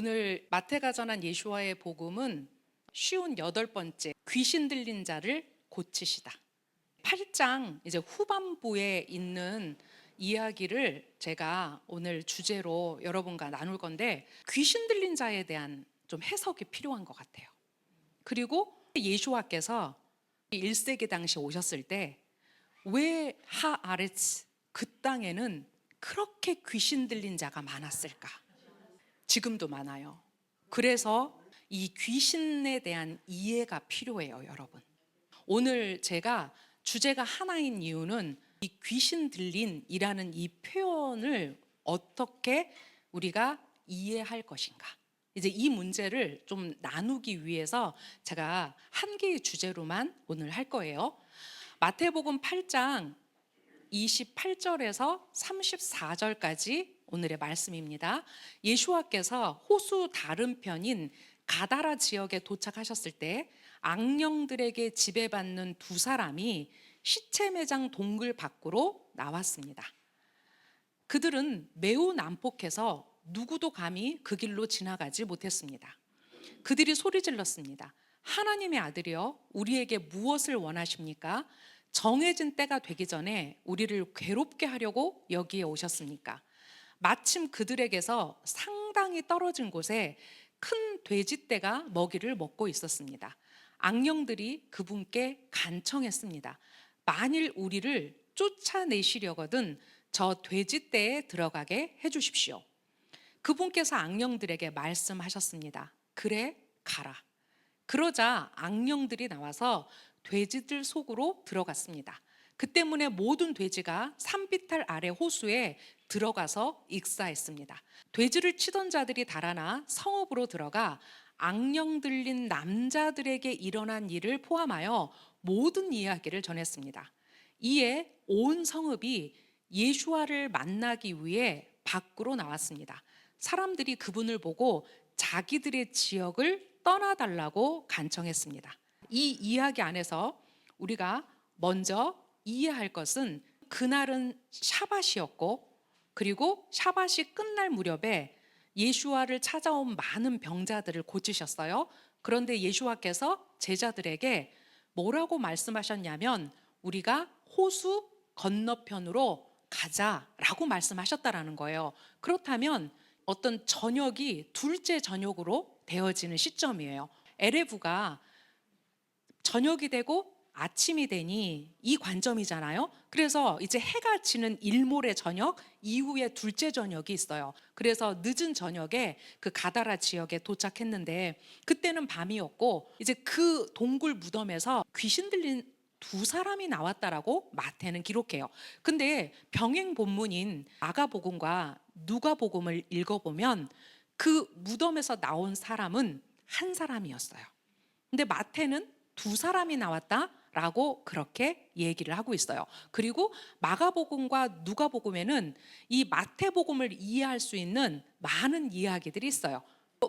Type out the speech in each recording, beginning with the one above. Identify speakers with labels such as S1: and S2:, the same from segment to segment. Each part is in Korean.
S1: 오늘 마태가 전한 예수와의 복음은 쉬운 8번째, 귀신 들린 자를 고치시다. 8장 이제 후반부에 있는 이야기를 제가 오늘 주제로 여러분과 나눌 건데, 귀신 들린 자에 대한 좀 해석이 필요한 것 같아요. 그리고 예수와께서 1세기 당시 오셨을 때 왜 하아레츠, 그 땅에는 그렇게 귀신 들린 자가 많았을까? 지금도 많아요. 그래서 이 귀신에 대한 이해가 필요해요, 여러분. 오늘 제가 주제가 하나인 이유는 이 귀신 들린이라는 이 표현을 어떻게 우리가 이해할 것인가, 이제 이 문제를 좀 나누기 위해서 제가 한 개의 주제로만 오늘 할 거예요. 마태복음 8장 28절에서 34절까지 오늘의 말씀입니다. 예수와께서 호수 다른 편인 가다라 지역에 도착하셨을 때 악령들에게 지배받는 두 사람이 시체 매장 동굴 밖으로 나왔습니다. 그들은 매우 난폭해서 누구도 감히 그 길로 지나가지 못했습니다. 그들이 소리 질렀습니다. 하나님의 아들이여, 우리에게 무엇을 원하십니까? 정해진 때가 되기 전에 우리를 괴롭게 하려고 여기에 오셨습니까? 마침 그들에게서 상당히 떨어진 곳에 큰 돼지떼가 먹이를 먹고 있었습니다. 악령들이 그분께 간청했습니다. 만일 우리를 쫓아내시려거든 저 돼지떼에 들어가게 해주십시오. 그분께서 악령들에게 말씀하셨습니다. 그래, 가라. 그러자 악령들이 나와서 돼지들 속으로 들어갔습니다. 그 때문에 모든 돼지가 산비탈 아래 호수에 들어가서 익사했습니다. 돼지를 치던 자들이 달아나 성읍으로 들어가 악령 들린 남자들에게 일어난 일을 포함하여 모든 이야기를 전했습니다. 이에 온 성읍이 예수와를 만나기 위해 밖으로 나왔습니다. 사람들이 그분을 보고 자기들의 지역을 떠나달라고 간청했습니다. 이 이야기 안에서 우리가 먼저 이해할 것은, 그날은 샤밧이었고, 그리고 샤밧이 끝날 무렵에 예수와를 찾아온 많은 병자들을 고치셨어요. 그런데 예수와께서 제자들에게 뭐라고 말씀하셨냐면, 우리가 호수 건너편으로 가자라고 말씀하셨다라는 거예요. 그렇다면 어떤 저녁이 둘째 저녁으로 되어지는 시점이에요. 에레브가 저녁이 되고 아침이 되니 이 관점이잖아요. 그래서 이제 해가 지는 일몰의 저녁 이후에 둘째 저녁이 있어요. 그래서 늦은 저녁에 그 가다라 지역에 도착했는데, 그때는 밤이었고 이제 그 동굴 무덤에서 귀신 들린 두 사람이 나왔다라고 마태는 기록해요. 근데 병행 본문인 마가복음과 누가복음을 읽어보면 그 무덤에서 나온 사람은 한 사람이었어요. 근데 마태는 두 사람이 나왔다라고 그렇게 얘기를 하고 있어요. 그리고 마가복음과 누가복음에는 이 마태복음을 이해할 수 있는 많은 이야기들이 있어요.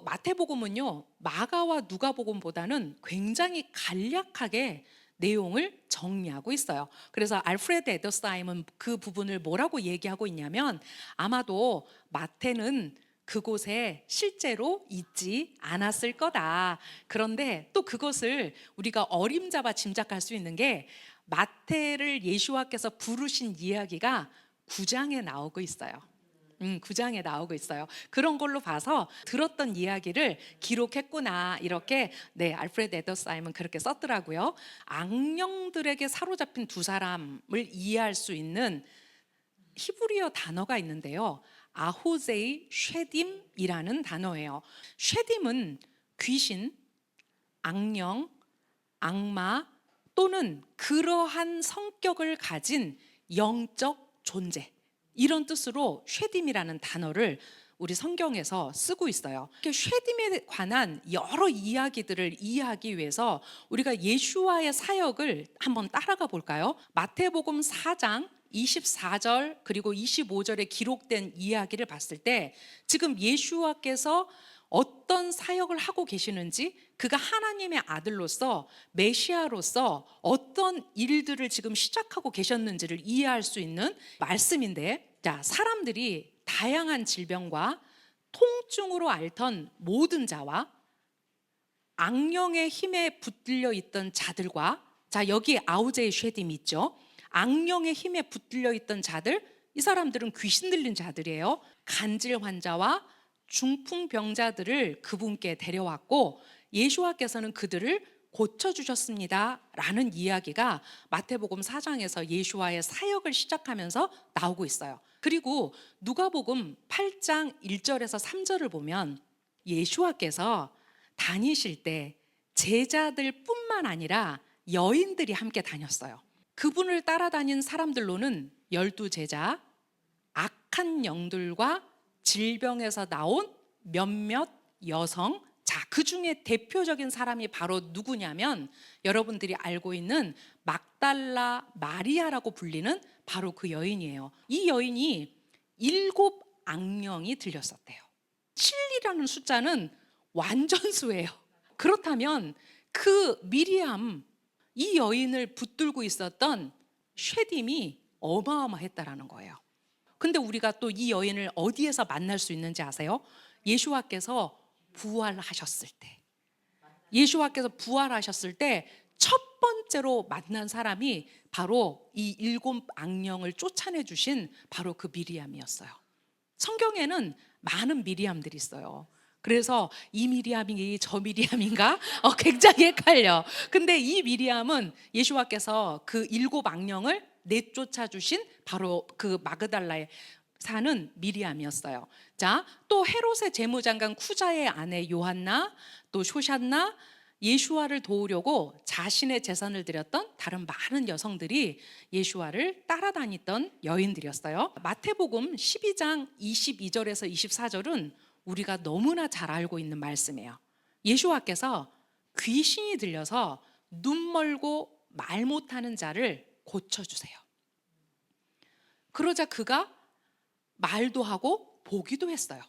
S1: 마태복음은요, 마가와 누가복음보다는 굉장히 간략하게 내용을 정리하고 있어요. 그래서 알프레드 에더스하임은 그 부분을 뭐라고 얘기하고 있냐면, 아마도 마태는 그곳에 실제로 있지 않았을 거다. 그런데 또 그것을 우리가 어림잡아 짐작할 수 있는 게, 마태를 예수와께서 부르신 이야기가 9장에 나오고 있어요. 9장에 나오고 있어요. 그런 걸로 봐서 들었던 이야기를 기록했구나, 이렇게 알프레드 에더스하임은 그렇게 썼더라고요. 악령들에게 사로잡힌 두 사람을 이해할 수 있는 히브리어 단어가 있는데요, 아호제이 쉐딤이라는 단어예요. 쉐딤은 귀신, 악령, 악마 또는 그러한 성격을 가진 영적 존재, 이런 뜻으로 쉐딤이라는 단어를 우리 성경에서 쓰고 있어요. 쉐딤에 관한 여러 이야기들을 이해하기 위해서 우리가 예수와의 사역을 한번 따라가 볼까요? 마태복음 4장 24절 그리고 25절에 기록된 이야기를 봤을 때, 지금 예수와께서 어떤 사역을 하고 계시는지, 그가 하나님의 아들로서 메시아로서 어떤 일들을 지금 시작하고 계셨는지를 이해할 수 있는 말씀인데, 자, 사람들이 다양한 질병과 통증으로 앓던 모든 자와 악령의 힘에 붙들려 있던 자들과, 자 여기 아우제의 쉐딤이 있죠. 악령의 힘에 붙들려 있던 자들, 이 사람들은 귀신 들린 자들이에요. 간질 환자와 중풍병자들을 그분께 데려왔고 예수와께서는 그들을 고쳐주셨습니다 라는 이야기가 마태복음 4장에서 예수와의 사역을 시작하면서 나오고 있어요. 그리고 누가복음 8장 1절에서 3절을 보면 예수와께서 다니실 때 제자들 뿐만 아니라 여인들이 함께 다녔어요. 그분을 따라다닌 사람들로는 12제자, 악한 영들과 질병에서 나온 몇몇 여성, 자, 그 중에 대표적인 사람이 바로 누구냐면 여러분들이 알고 있는 막달라 마리아라고 불리는 바로 그 여인이에요. 이 여인이 7 악령이 들렸었대요. 7이라는 숫자는 완전수예요. 그렇다면 그 미리암, 이 여인을 붙들고 있었던 쉐딤이 어마어마했다라는 거예요. 근데 우리가 또 이 여인을 어디에서 만날 수 있는지 아세요? 예수와께서 부활하셨을 때, 예수와께서 부활하셨을 때 첫 번째로 만난 사람이 바로 이 7 악령을 쫓아내 주신 바로 그 미리암이었어요. 성경에는 많은 미리암들이 있어요. 그래서 이 미리암이 저 미리암인가? 굉장히 헷갈려. 근데 이 미리암은 예수와께서 그 7 악령을 내쫓아 주신 바로 그 마그달라에 사는 미리암이었어요. 자, 또 헤롯의 재무장관 쿠자의 아내 요한나, 또 쇼샨나, 예수와를 도우려고 자신의 재산을 드렸던 다른 많은 여성들이 예수와를 따라다니던 여인들이었어요. 마태복음 12장 22절에서 24절은 우리가 너무나 잘 알고 있는 말씀이에요. 예수와께서 귀신이 들려서 눈 멀고 말 못하는 자를 고쳐주세요. 그러자 그가 말도 하고 보기도 했어요.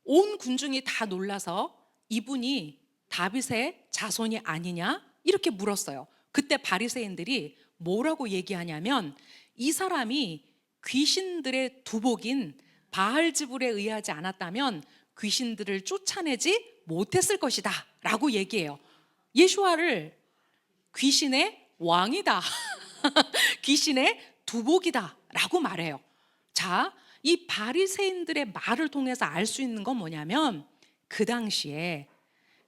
S1: 온 군중이 다 놀라서 이분이 다윗의 자손이 아니냐 이렇게 물었어요. 그때 바리새인들이 뭐라고 얘기하냐면 이 사람이 귀신들의 두복인 바알즈불에 의하지 않았다면 귀신들을 쫓아내지 못했을 것이다 라고 얘기해요. 예수와를 귀신의 왕이다 귀신의 두복이다 라고 말해요. 자, 이 바리새인들의 말을 통해서 알 수 있는 건 뭐냐면 그 당시에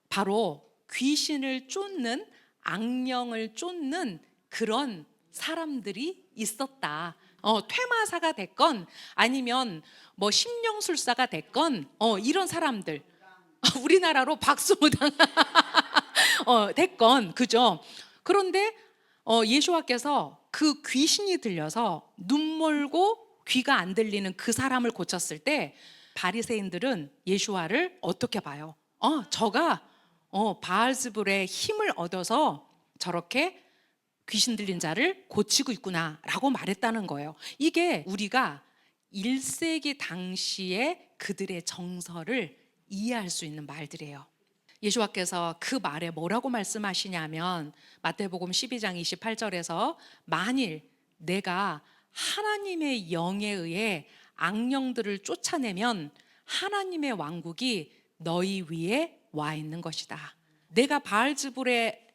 S1: 바로 귀신을 쫓는, 악령을 쫓는 그런 사람들이 있었다. 퇴마사가 됐건 아니면 뭐 심령술사가 됐건 이런 사람들 우리나라로 박수무당 됐건 그죠. 그런데 예수와께서 그 귀신이 들려서 눈 멀고 귀가 안 들리는 그 사람을 고쳤을 때 바리새인들은 예수와를 어떻게 봐요? 저가 바알즈불의 힘을 얻어서 저렇게 귀신 들린 자를 고치고 있구나 라고 말했다는 거예요. 이게 우리가 1세기 당시에 그들의 정서를 이해할 수 있는 말들이에요. 예수와께서 그 말에 뭐라고 말씀하시냐면 마태복음 12장 28절에서 만일 내가 하나님의 영에 의해 악령들을 쫓아내면 하나님의 왕국이 너희 위에 와 있는 것이다. 내가 바알즈불의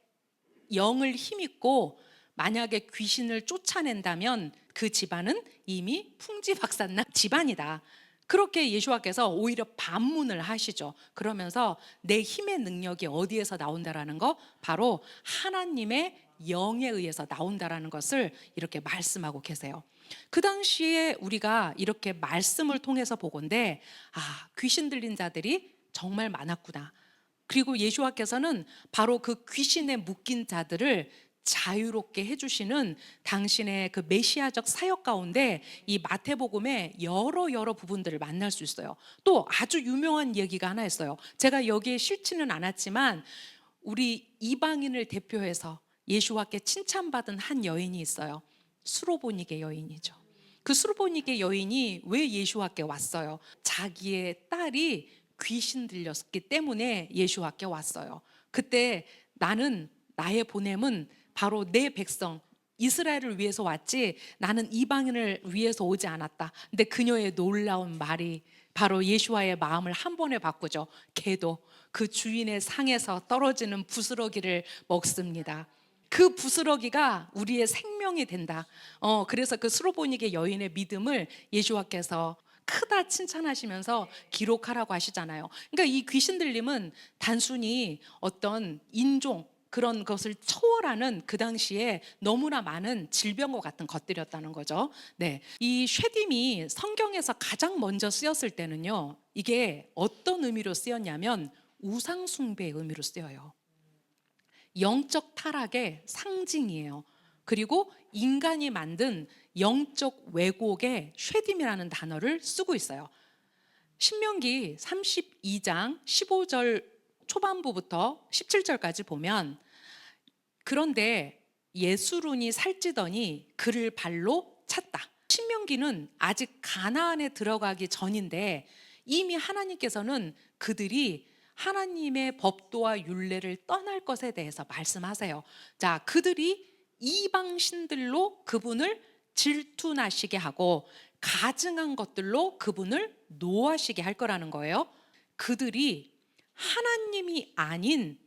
S1: 영을 힘입고 만약에 귀신을 쫓아낸다면 그 집안은 이미 풍지박산난 집안이다. 그렇게 예수와께서 오히려 반문을 하시죠. 그러면서 내 힘의 능력이 어디에서 나온다라는 거, 바로 하나님의 영에 의해서 나온다라는 것을 이렇게 말씀하고 계세요. 그 당시에 우리가 이렇게 말씀을 통해서 보건대 귀신 들린 자들이 정말 많았구나. 그리고 예수와께서는 바로 그 귀신에 묶인 자들을 자유롭게 해주시는 당신의 그 메시아적 사역 가운데 이 마태복음의 여러 부분들을 만날 수 있어요. 또 아주 유명한 얘기가 하나 있어요. 제가 여기에 싫지는 않았지만 우리 이방인을 대표해서 예수와께 칭찬받은 한 여인이 있어요. 수로보니게 여인이죠. 그 수로보니게 여인이 왜 예수와께 왔어요? 자기의 딸이 귀신 들렸기 때문에 예수와께 왔어요. 그때 나는, 나의 보냄은 바로 내 백성 이스라엘을 위해서 왔지 나는 이방인을 위해서 오지 않았다. 근데 그녀의 놀라운 말이 바로 예수와의 마음을 한 번에 바꾸죠. 개도 그 주인의 상에서 떨어지는 부스러기를 먹습니다. 그 부스러기가 우리의 생명이 된다. 그래서 그 스로보니게 여인의 믿음을 예수와께서 크다 칭찬하시면서 기록하라고 하시잖아요. 그러니까 이 귀신 들림은 단순히 어떤 인종 그런 것을 초월하는 그 당시에 너무나 많은 질병과 같은 것들이었다는 거죠. 네, 이 쉐딤이 성경에서 가장 먼저 쓰였을 때는요, 이게 어떤 의미로 쓰였냐면 우상 숭배의 의미로 쓰여요. 영적 타락의 상징이에요. 그리고 인간이 만든 영적 왜곡의 쉐딤이라는 단어를 쓰고 있어요. 신명기 32장 15절 초반부부터 17절까지 보면, 그런데 예수run이 살찌더니 그를 발로 찼다. 신명기는 아직 가나안에 들어가기 전인데 이미 하나님께서는 그들이 하나님의 법도와 율례를 떠날 것에 대해서 말씀하세요. 자, 그들이 이방 신들로 그분을 질투나시게 하고 가증한 것들로 그분을 노하시게 할 거라는 거예요. 그들이 하나님이 아닌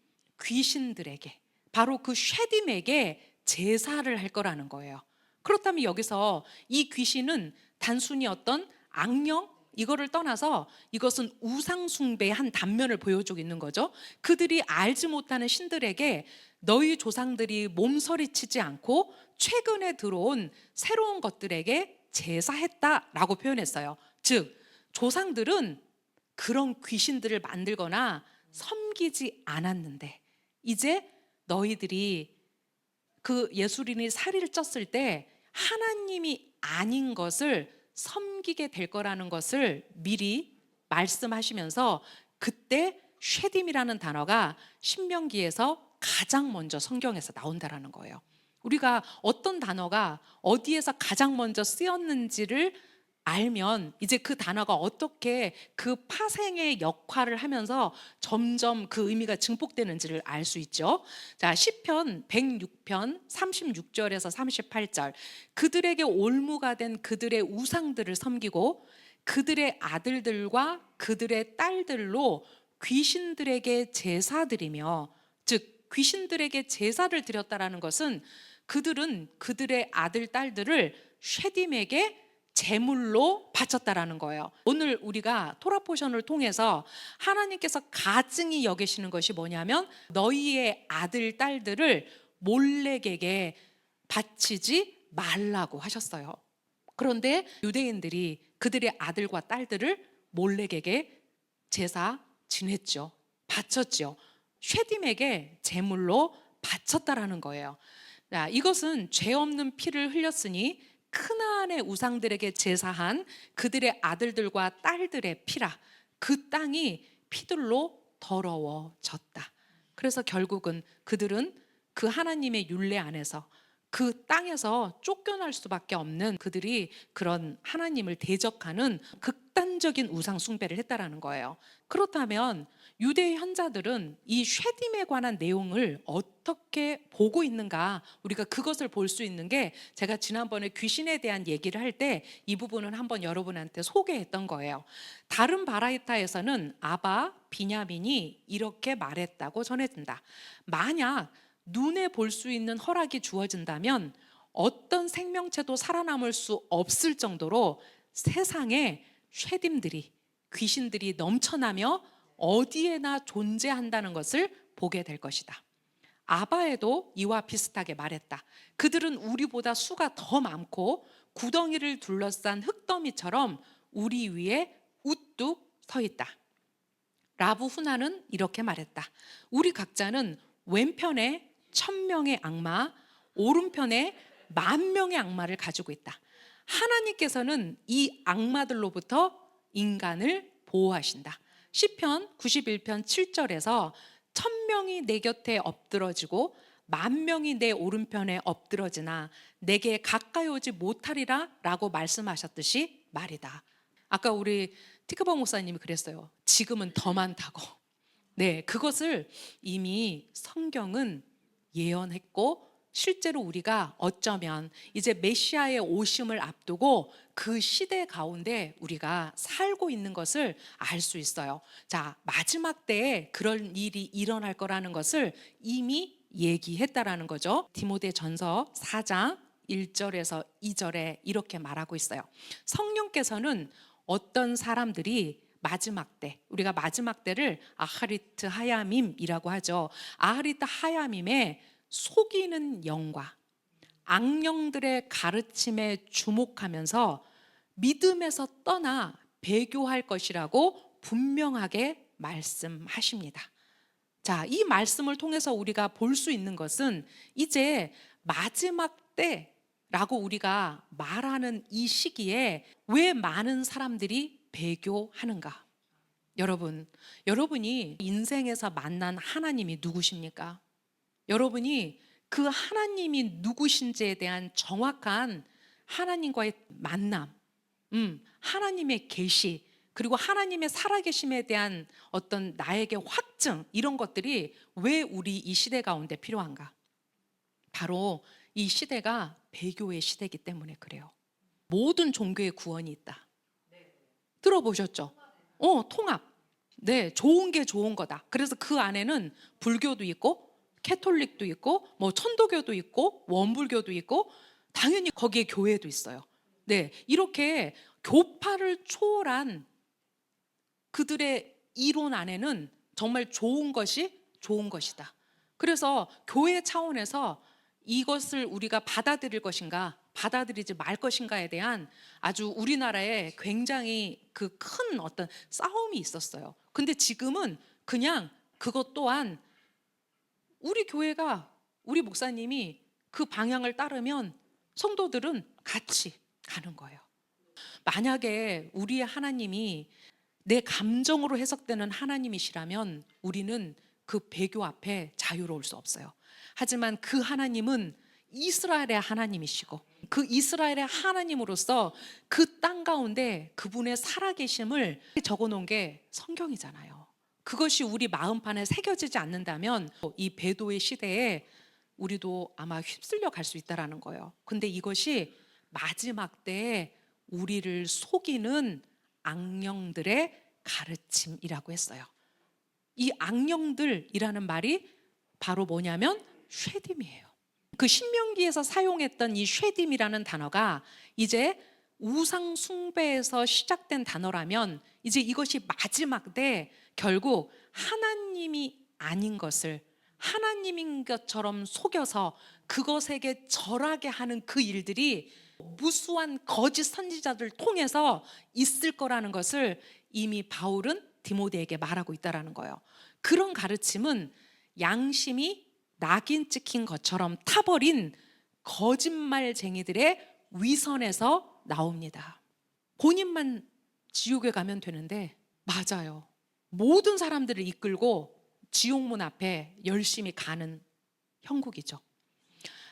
S1: 귀신들에게, 바로 그 쉐딤에게 제사를 할 거라는 거예요. 그렇다면 여기서 이 귀신은 단순히 어떤 악령, 이거를 떠나서 이것은 우상 숭배의 한 단면을 보여주고 있는 거죠. 그들이 알지 못하는 신들에게 너희 조상들이 몸서리치지 않고 최근에 들어온 새로운 것들에게 제사했다라고 표현했어요. 즉, 조상들은 그런 귀신들을 만들거나 섬기지 않았는데 이제 너희들이 그 예수린이 살이를 쪘을 때 하나님이 아닌 것을 섬기게 될 거라는 것을 미리 말씀하시면서, 그때 쉐딤이라는 단어가 신명기에서 가장 먼저 성경에서 나온다라는 거예요. 우리가 어떤 단어가 어디에서 가장 먼저 쓰였는지를 알면 이제 그 단어가 어떻게 그 파생의 역할을 하면서 점점 그 의미가 증폭되는지를 알 수 있죠. 자, 시편 106편 36절에서 38절. 그들에게 올무가 된 그들의 우상들을 섬기고 그들의 아들들과 그들의 딸들로 귀신들에게 제사드리며, 즉 귀신들에게 제사를 드렸다라는 것은 그들은 그들의 아들 딸들을 쉐딤에게 제물로 바쳤다라는 거예요. 오늘 우리가 토라 포션을 통해서 하나님께서 가증히 여기시는 것이 뭐냐면 너희의 아들 딸들을 몰렉에게 바치지 말라고 하셨어요. 그런데 유대인들이 그들의 아들과 딸들을 몰렉에게 제사 지냈죠. 바쳤죠. 쉐딤에게 제물로 바쳤다라는 거예요. 자, 이것은 죄 없는 피를 흘렸으니 크나안의 우상들에게 제사한 그들의 아들들과 딸들의 피라. 그 땅이 피들로 더러워졌다. 그래서 결국은 그들은 그 하나님의 율례 안에서 그 땅에서 쫓겨날 수밖에 없는, 그들이 그런 하나님을 대적하는 극단적인 우상 숭배를 했다라는 거예요. 그렇다면 유대 현자들은 이 쉐딤에 관한 내용을 어떻게 보고 있는가, 우리가 그것을 볼 수 있는 게, 제가 지난번에 귀신에 대한 얘기를 할 때 이 부분은 한번 여러분한테 소개했던 거예요. 다른 바라이타에서는 아바 비냐민이 이렇게 말했다고 전해진다. 만약 눈에 볼 수 있는 허락이 주어진다면 어떤 생명체도 살아남을 수 없을 정도로 세상에 쉐딤들이, 귀신들이 넘쳐나며 어디에나 존재한다는 것을 보게 될 것이다. 아바에도 이와 비슷하게 말했다. 그들은 우리보다 수가 더 많고 구덩이를 둘러싼 흙더미처럼 우리 위에 우뚝 서 있다. 라부 후나는 이렇게 말했다. 우리 각자는 왼편에 1000명의 악마, 오른편에 10,000명의 악마를 가지고 있다. 하나님께서는 이 악마들로부터 인간을 보호하신다. 시편 91편 7절에서 1000명이 내 곁에 엎드러지고 10,000명이 내 오른편에 엎드러지나 내게 가까이 오지 못하리라 라고 말씀하셨듯이 말이다. 아까 우리 티크버 목사님이 그랬어요. 지금은 더 많다고. 네, 그것을 이미 성경은 예언했고 실제로 우리가 어쩌면 이제 메시아의 오심을 앞두고 그 시대 가운데 우리가 살고 있는 것을 알 수 있어요. 자, 마지막 때에 그런 일이 일어날 거라는 것을 이미 얘기했다라는 거죠. 디모데전서 4장 1절에서 2절에 이렇게 말하고 있어요. 성령께서는 어떤 사람들이 마지막 때, 우리가 마지막 때를 아하리트 하야밈이라고 하죠. 아하리트 하야밈에 속이는 영과 악령들의 가르침에 주목하면서 믿음에서 떠나 배교할 것이라고 분명하게 말씀하십니다. 자, 이 말씀을 통해서 우리가 볼 수 있는 것은 이제 마지막 때라고 우리가 말하는 이 시기에 왜 많은 사람들이 배교하는가? 여러분이 인생에서 만난 하나님이 누구십니까? 여러분이 그 하나님이 누구신지에 대한 정확한 하나님과의 만남, 하나님의 계시, 그리고 하나님의 살아계심에 대한 어떤 나에게 확증, 이런 것들이 왜 우리 이 시대 가운데 필요한가? 바로 이 시대가 배교의 시대이기 때문에 그래요. 모든 종교의 구원이 있다. 들어보셨죠? 통합. 네, 좋은 게 좋은 거다. 그래서 그 안에는 불교도 있고 캐톨릭도 있고 뭐 천도교도 있고 원불교도 있고 당연히 거기에 교회도 있어요. 네, 이렇게 교파를 초월한 그들의 이론 안에는 정말 좋은 것이 좋은 것이다. 그래서 교회 차원에서 이것을 우리가 받아들일 것인가 받아들이지 말 것인가에 대한 아주 우리나라에 굉장히 그 큰 어떤 싸움이 있었어요. 근데 지금은 그냥 그것 또한 우리 교회가, 우리 목사님이 그 방향을 따르면 성도들은 같이 가는 거예요. 만약에 우리의 하나님이 내 감정으로 해석되는 하나님이시라면 우리는 그 배교 앞에 자유로울 수 없어요. 하지만 그 하나님은 이스라엘의 하나님이시고 그 이스라엘의 하나님으로서 그 땅 가운데 그분의 살아계심을 적어놓은 게 성경이잖아요. 그것이 우리 마음판에 새겨지지 않는다면 이 배도의 시대에 우리도 아마 휩쓸려 갈 수 있다는 거예요. 근데 이것이 마지막 때에 우리를 속이는 악령들의 가르침이라고 했어요. 이 악령들이라는 말이 바로 뭐냐면 쉐딤이에요. 그 신명기에서 사용했던 이 쉐딤이라는 단어가 이제 우상 숭배에서 시작된 단어라면 이제 이것이 마지막 때 결국 하나님이 아닌 것을 하나님인 것처럼 속여서 그것에게 절하게 하는 그 일들이 무수한 거짓 선지자들 통해서 있을 거라는 것을 이미 바울은 디모데에게 말하고 있다는 거예요. 그런 가르침은 양심이 낙인 찍힌 것처럼 타버린 거짓말쟁이들의 위선에서 나옵니다. 본인만 지옥에 가면 되는데 맞아요. 모든 사람들을 이끌고 지옥문 앞에 열심히 가는 형국이죠.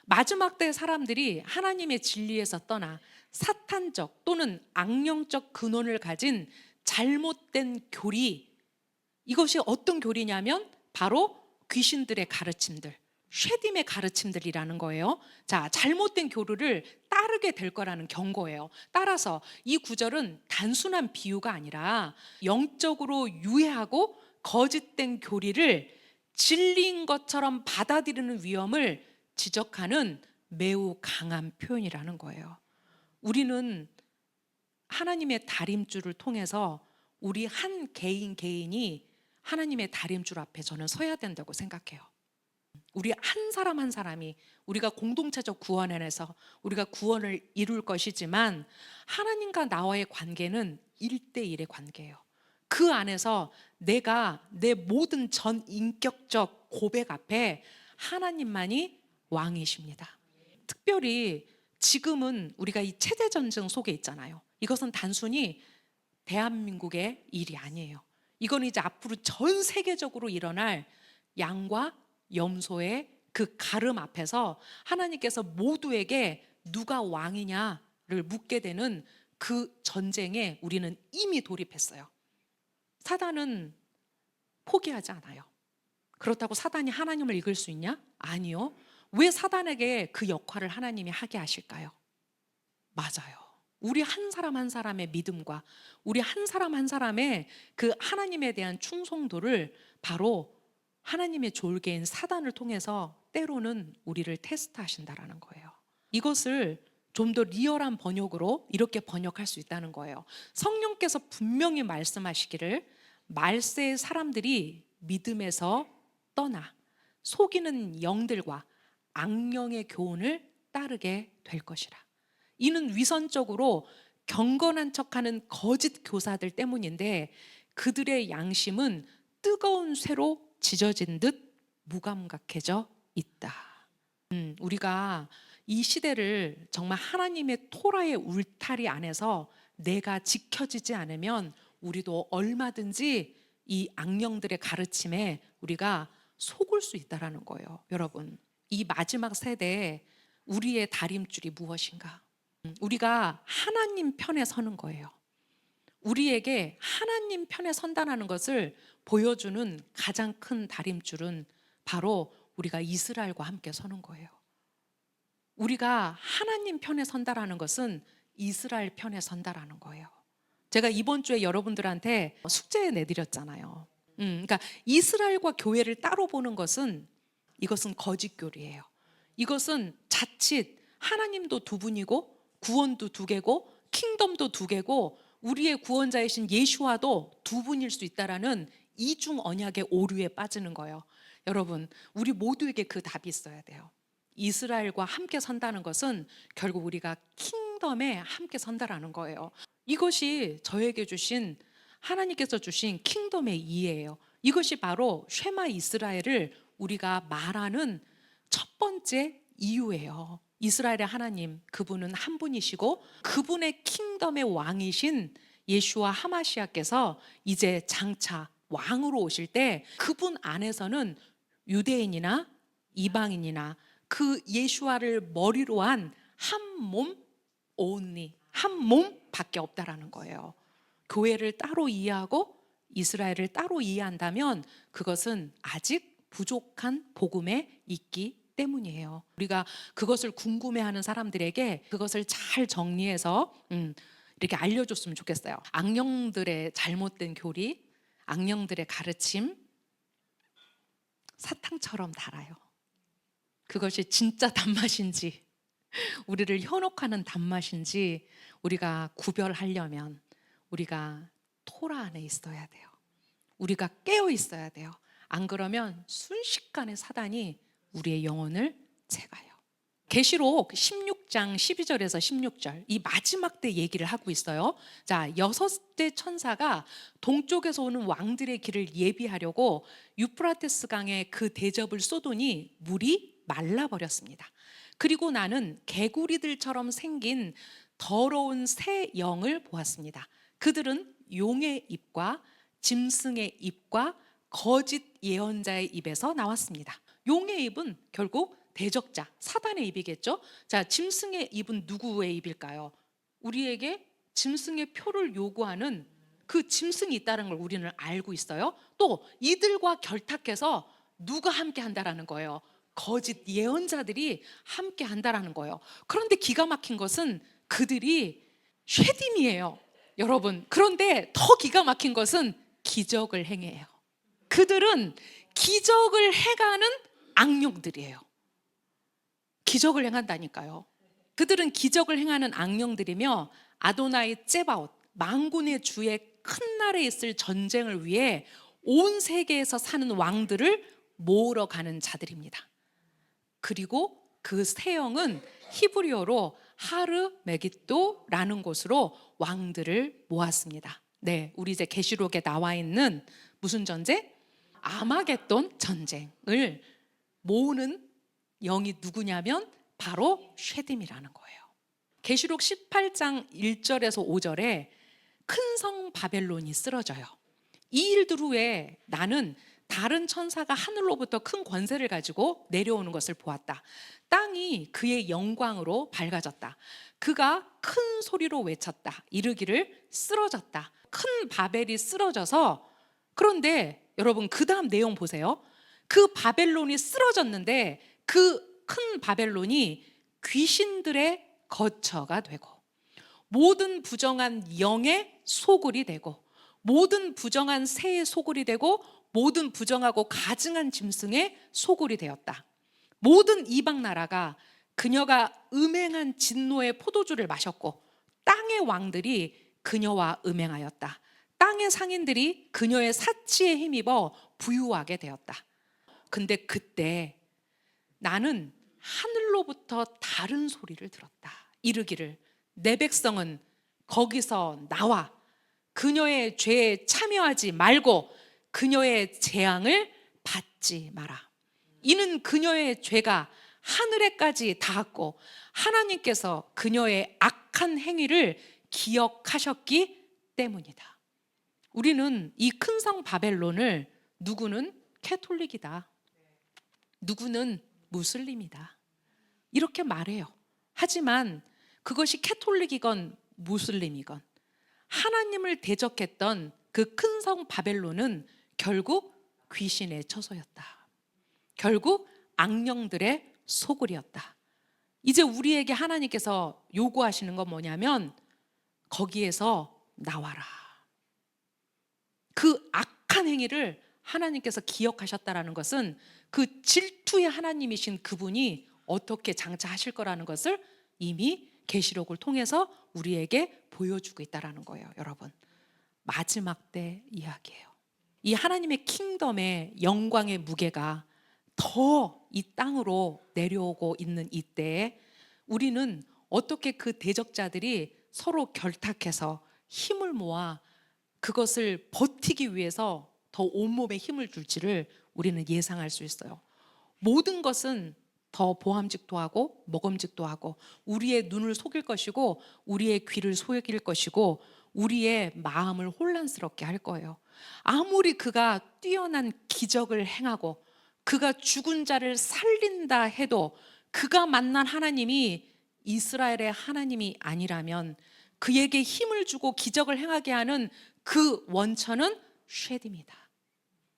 S1: 마지막 때 사람들이 하나님의 진리에서 떠나 사탄적 또는 악령적 근원을 가진 잘못된 교리, 이것이 어떤 교리냐면 바로 귀신들의 가르침들, 쉐딤의 가르침들이라는 거예요. 자, 잘못된 교리를 따르게 될 거라는 경고예요. 따라서 이 구절은 단순한 비유가 아니라 영적으로 유해하고 거짓된 교리를 진리인 것처럼 받아들이는 위험을 지적하는 매우 강한 표현이라는 거예요. 우리는 하나님의 다림줄을 통해서 우리 한 개인이 하나님의 다림줄 앞에 저는 서야 된다고 생각해요. 우리 한 사람 한 사람이 우리가 공동체적 구원 안에서 우리가 구원을 이룰 것이지만 하나님과 나와의 관계는 1대1의 관계예요. 그 안에서 내가 내 모든 전 인격적 고백 앞에 하나님만이 왕이십니다. 특별히 지금은 우리가 이 체제 전쟁 속에 있잖아요. 이것은 단순히 대한민국의 일이 아니에요. 이건 이제 앞으로 전 세계적으로 일어날 양과 염소의 그 가름 앞에서 하나님께서 모두에게 누가 왕이냐를 묻게 되는 그 전쟁에 우리는 이미 돌입했어요. 사단은 포기하지 않아요. 그렇다고 사단이 하나님을 이길 수 있냐? 아니요. 왜 사단에게 그 역할을 하나님이 하게 하실까요? 맞아요. 우리 한 사람 한 사람의 믿음과 우리 한 사람 한 사람의 그 하나님에 대한 충성도를 바로 하나님의 졸개인 사단을 통해서 때로는 우리를 테스트하신다라는 거예요. 이것을 좀 더 리얼한 번역으로 이렇게 번역할 수 있다는 거예요. 성령께서 분명히 말씀하시기를 말세의 사람들이 믿음에서 떠나 속이는 영들과 악령의 교훈을 따르게 될 것이라. 이는 위선적으로 경건한 척하는 거짓 교사들 때문인데 그들의 양심은 뜨거운 쇠로 지져진 듯 무감각해져 있다. 우리가 이 시대를 정말 하나님의 토라의 울타리 안에서 내가 지켜지지 않으면 우리도 얼마든지 이 악령들의 가르침에 우리가 속을 수 있다라는 거예요. 여러분, 이 마지막 세대에 우리의 다림줄이 무엇인가? 우리가 하나님 편에 서는 거예요. 우리에게 하나님 편에 선다는 것을 보여주는 가장 큰 다림줄은 바로 우리가 이스라엘과 함께 서는 거예요. 우리가 하나님 편에 선다라는 것은 이스라엘 편에 선다라는 거예요. 제가 이번 주에 여러분들한테 숙제 내드렸잖아요. 그러니까 이스라엘과 교회를 따로 보는 것은 이것은 거짓 교리예요. 이것은 자칫 하나님도 두 분이고 구원도 두 개고 킹덤도 두 개고 우리의 구원자이신 예수와도 두 분일 수 있다라는 이중 언약의 오류에 빠지는 거예요. 여러분, 우리 모두에게 그 답이 있어야 돼요. 이스라엘과 함께 선다는 것은 결국 우리가 킹덤에 함께 선다라는 거예요. 이것이 저에게 주신 하나님께서 주신 킹덤의 이해예요. 이것이 바로 쉐마 이스라엘을 우리가 말하는 첫 번째 이유예요. 이스라엘의 하나님, 그분은 한 분이시고 그분의 킹덤의 왕이신 예수와 하마시아께서 이제 장차 왕으로 오실 때 그분 안에서는 유대인이나 이방인이나 그 예수와를 머리로 한 한 몸 only, 한 몸밖에 없다라는 거예요. 교회를 따로 이해하고 이스라엘을 따로 이해한다면 그것은 아직 부족한 복음에 있기 때문이에요. 우리가 그것을 궁금해하는 사람들에게 그것을 잘 정리해서 이렇게 알려줬으면 좋겠어요. 악령들의 잘못된 교리, 악령들의 가르침, 사탕처럼 달아요. 그것이 진짜 단맛인지 우리를 현혹하는 단맛인지 우리가 구별하려면 우리가 토라 안에 있어야 돼요. 우리가 깨어 있어야 돼요. 안 그러면 순식간에 사단이 우리의 영혼을 채가요. 계시록 16장 12절에서 16절 이 마지막 때 얘기를 하고 있어요. 자, 6대 천사가 동쪽에서 오는 왕들의 길을 예비하려고 유프라테스 강에 그 대접을 쏘더니 물이 말라버렸습니다. 그리고 나는 개구리들처럼 생긴 더러운 새 영을 보았습니다. 그들은 용의 입과 짐승의 입과 거짓 예언자의 입에서 나왔습니다. 용의 입은 결국 대적자, 사단의 입이겠죠. 자, 짐승의 입은 누구의 입일까요? 우리에게 짐승의 표를 요구하는 그 짐승이 있다는 걸 우리는 알고 있어요. 또 이들과 결탁해서 누가 함께 한다라는 거예요? 거짓 예언자들이 함께 한다라는 거예요. 그런데 기가 막힌 것은 그들이 쉐딤이에요, 여러분. 그런데 더 기가 막힌 것은 기적을 행해요. 그들은 기적을 해가는 악령들이에요. 기적을 행한다니까요. 그들은 기적을 행하는 악령들이며 아도나이 째바옷, 만군의 주의 큰 날에 있을 전쟁을 위해 온 세계에서 사는 왕들을 모으러 가는 자들입니다. 그리고 그 세 영은 히브리어로 하르 메기도라는 곳으로 왕들을 모았습니다. 네, 우리 이제 계시록에 나와 있는 무슨 전쟁? 아마겟돈 전쟁을 모으는 영이 누구냐면 바로 쉐딤이라는 거예요. 계시록 18장 1절에서 5절에 큰 성 바벨론이 쓰러져요. 이 일들 후에 나는 다른 천사가 하늘로부터 큰 권세를 가지고 내려오는 것을 보았다. 땅이 그의 영광으로 밝아졌다. 그가 큰 소리로 외쳤다. 이르기를 쓰러졌다. 큰 바벨이 쓰러져서, 그런데 여러분 그 다음 내용 보세요. 그 바벨론이 쓰러졌는데 그 큰 바벨론이 귀신들의 거처가 되고, 모든 부정한 영의 소굴이 되고, 모든 부정한 새의 소굴이 되고, 모든 부정하고 가증한 짐승의 소굴이 되었다. 모든 이방 나라가 그녀가 음행한 진노의 포도주를 마셨고, 땅의 왕들이 그녀와 음행하였다. 땅의 상인들이 그녀의 사치에 힘입어 부유하게 되었다. 근데 그때 나는 하늘로부터 다른 소리를 들었다. 이르기를, 내 백성은 거기서 나와 그녀의 죄에 참여하지 말고 그녀의 재앙을 받지 마라. 이는 그녀의 죄가 하늘에까지 닿았고 하나님께서 그녀의 악한 행위를 기억하셨기 때문이다. 우리는 이 큰 성 바벨론을 누구는 캐톨릭이다, 누구는 무슬림이다, 이렇게 말해요. 하지만 그것이 캐톨릭이건 무슬림이건 하나님을 대적했던 그 큰 성 바벨론은 결국 귀신의 처소였다. 결국 악령들의 소굴이었다. 이제 우리에게 하나님께서 요구하시는 건 뭐냐면, 거기에서 나와라. 그 악한 행위를 하나님께서 기억하셨다라는 것은 그 질투의 하나님이신 그분이 어떻게 장차하실 거라는 것을 이미 계시록을 통해서 우리에게 보여주고 있다라는 거예요. 여러분, 마지막 때 이야기예요. 이 하나님의 킹덤의 영광의 무게가 더 이 땅으로 내려오고 있는 이때에 우리는 어떻게 그 대적자들이 서로 결탁해서 힘을 모아 그것을 버티기 위해서 더 온몸에 힘을 줄지를 우리는 예상할 수 있어요. 모든 것은 더 보암직도 하고 먹음직도 하고 우리의 눈을 속일 것이고 우리의 귀를 속일 것이고 우리의 마음을 혼란스럽게 할 거예요. 아무리 그가 뛰어난 기적을 행하고 그가 죽은 자를 살린다 해도 그가 만난 하나님이 이스라엘의 하나님이 아니라면 그에게 힘을 주고 기적을 행하게 하는 그 원천은 쉐딤이다.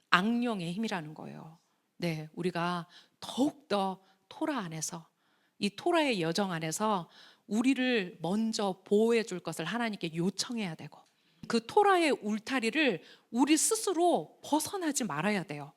S1: 악령의 힘이라는 거예요. 네, 우리가 더욱더 토라 안에서, 이 토라의 여정 안에서 우리를 먼저 보호해 줄 것을 하나님께 요청해야 되고, 그 토라의 울타리를 우리 스스로 벗어나지 말아야 돼요.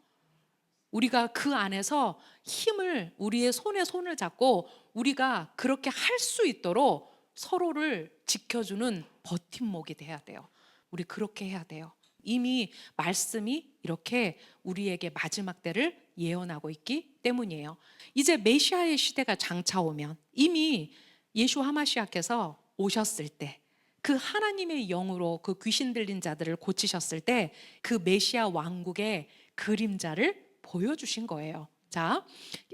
S1: 우리가 그 안에서 힘을, 우리의 손에 손을 잡고 우리가 그렇게 할 수 있도록 서로를 지켜주는 버팀목이 돼야 돼요. 우리 그렇게 해야 돼요. 이미 말씀이 이렇게 우리에게 마지막 때를 예언하고 있기 때문이에요. 이제 메시아의 시대가 장차 오면, 이미 예수 하마시아께서 오셨을 때, 그 하나님의 영으로 그 귀신 들린 자들을 고치셨을 때 그 메시아 왕국의 그림자를 보여주신 거예요. 자,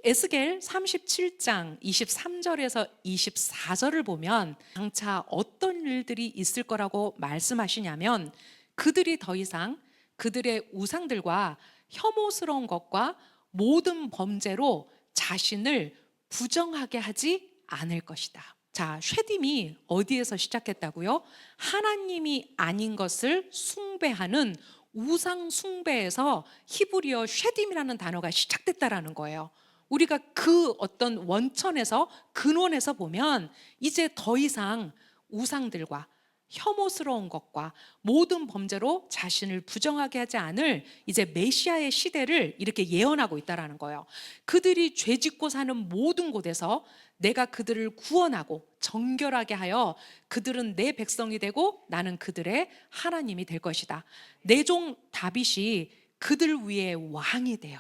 S1: 에스겔 37장 23절에서 24절을 보면 장차 어떤 일들이 있을 거라고 말씀하시냐면, 그들이 더 이상 그들의 우상들과 혐오스러운 것과 모든 범죄로 자신을 부정하게 하지 않을 것이다. 자, 쉐딤이 어디에서 시작했다고요? 하나님이 아닌 것을 숭배하는 우상 숭배에서 히브리어 쉐딤이라는 단어가 시작됐다라는 거예요. 우리가 그 어떤 원천에서, 근원에서 보면 이제 더 이상 우상들과 혐오스러운 것과 모든 범죄로 자신을 부정하게 하지 않을 이제 메시아의 시대를 이렇게 예언하고 있다라는 거예요. 그들이 죄짓고 사는 모든 곳에서 내가 그들을 구원하고 정결하게 하여 그들은 내 백성이 되고 나는 그들의 하나님이 될 것이다. 내 종 다윗이 그들 위에 왕이 되어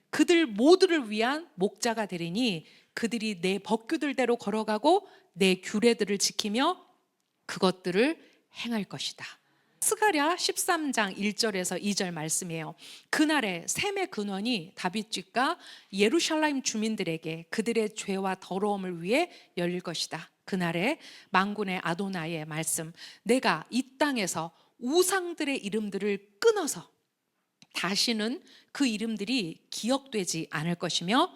S1: 그들 모두를 위한 목자가 되리니 그들이 내 법규들대로 걸어가고 내 규례들을 지키며 그것들을 행할 것이다. 스가랴 13장 1절에서 2절 말씀이에요. 그날에 셈의 근원이 다윗 집과 예루살렘 주민들에게 그들의 죄와 더러움을 위해 열릴 것이다. 그날에 만군의 아도나의 말씀, 내가 이 땅에서 우상들의 이름들을 끊어서 다시는 그 이름들이 기억되지 않을 것이며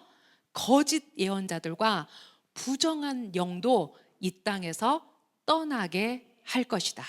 S1: 거짓 예언자들과 부정한 영도 이 땅에서 떠나게 할 것이다.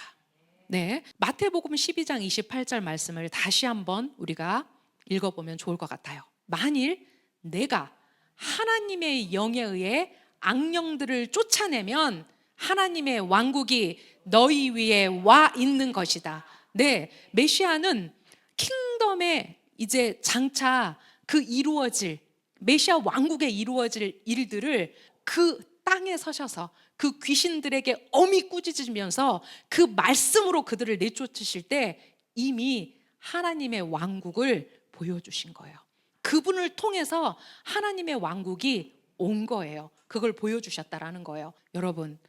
S1: 네, 마태복음 12장 28절 말씀을 다시 한번 우리가 읽어보면 좋을 것 같아요. 만일 내가 하나님의 영에 의해 악령들을 쫓아내면 하나님의 왕국이 너희 위에 와 있는 것이다. 네, 메시아는 킹덤에 이제 장차 그 이루어질 메시아 왕국에 이루어질 일들을 그 땅에 서셔서 그 귀신들에게 엄히 꾸짖으면서 그 말씀으로 그들을 내쫓으실 때 이미 하나님의 왕국을 보여주신 거예요. 그분을 통해서 하나님의 왕국이 온 거예요. 그걸 보여주셨다라는 거예요. 여러분,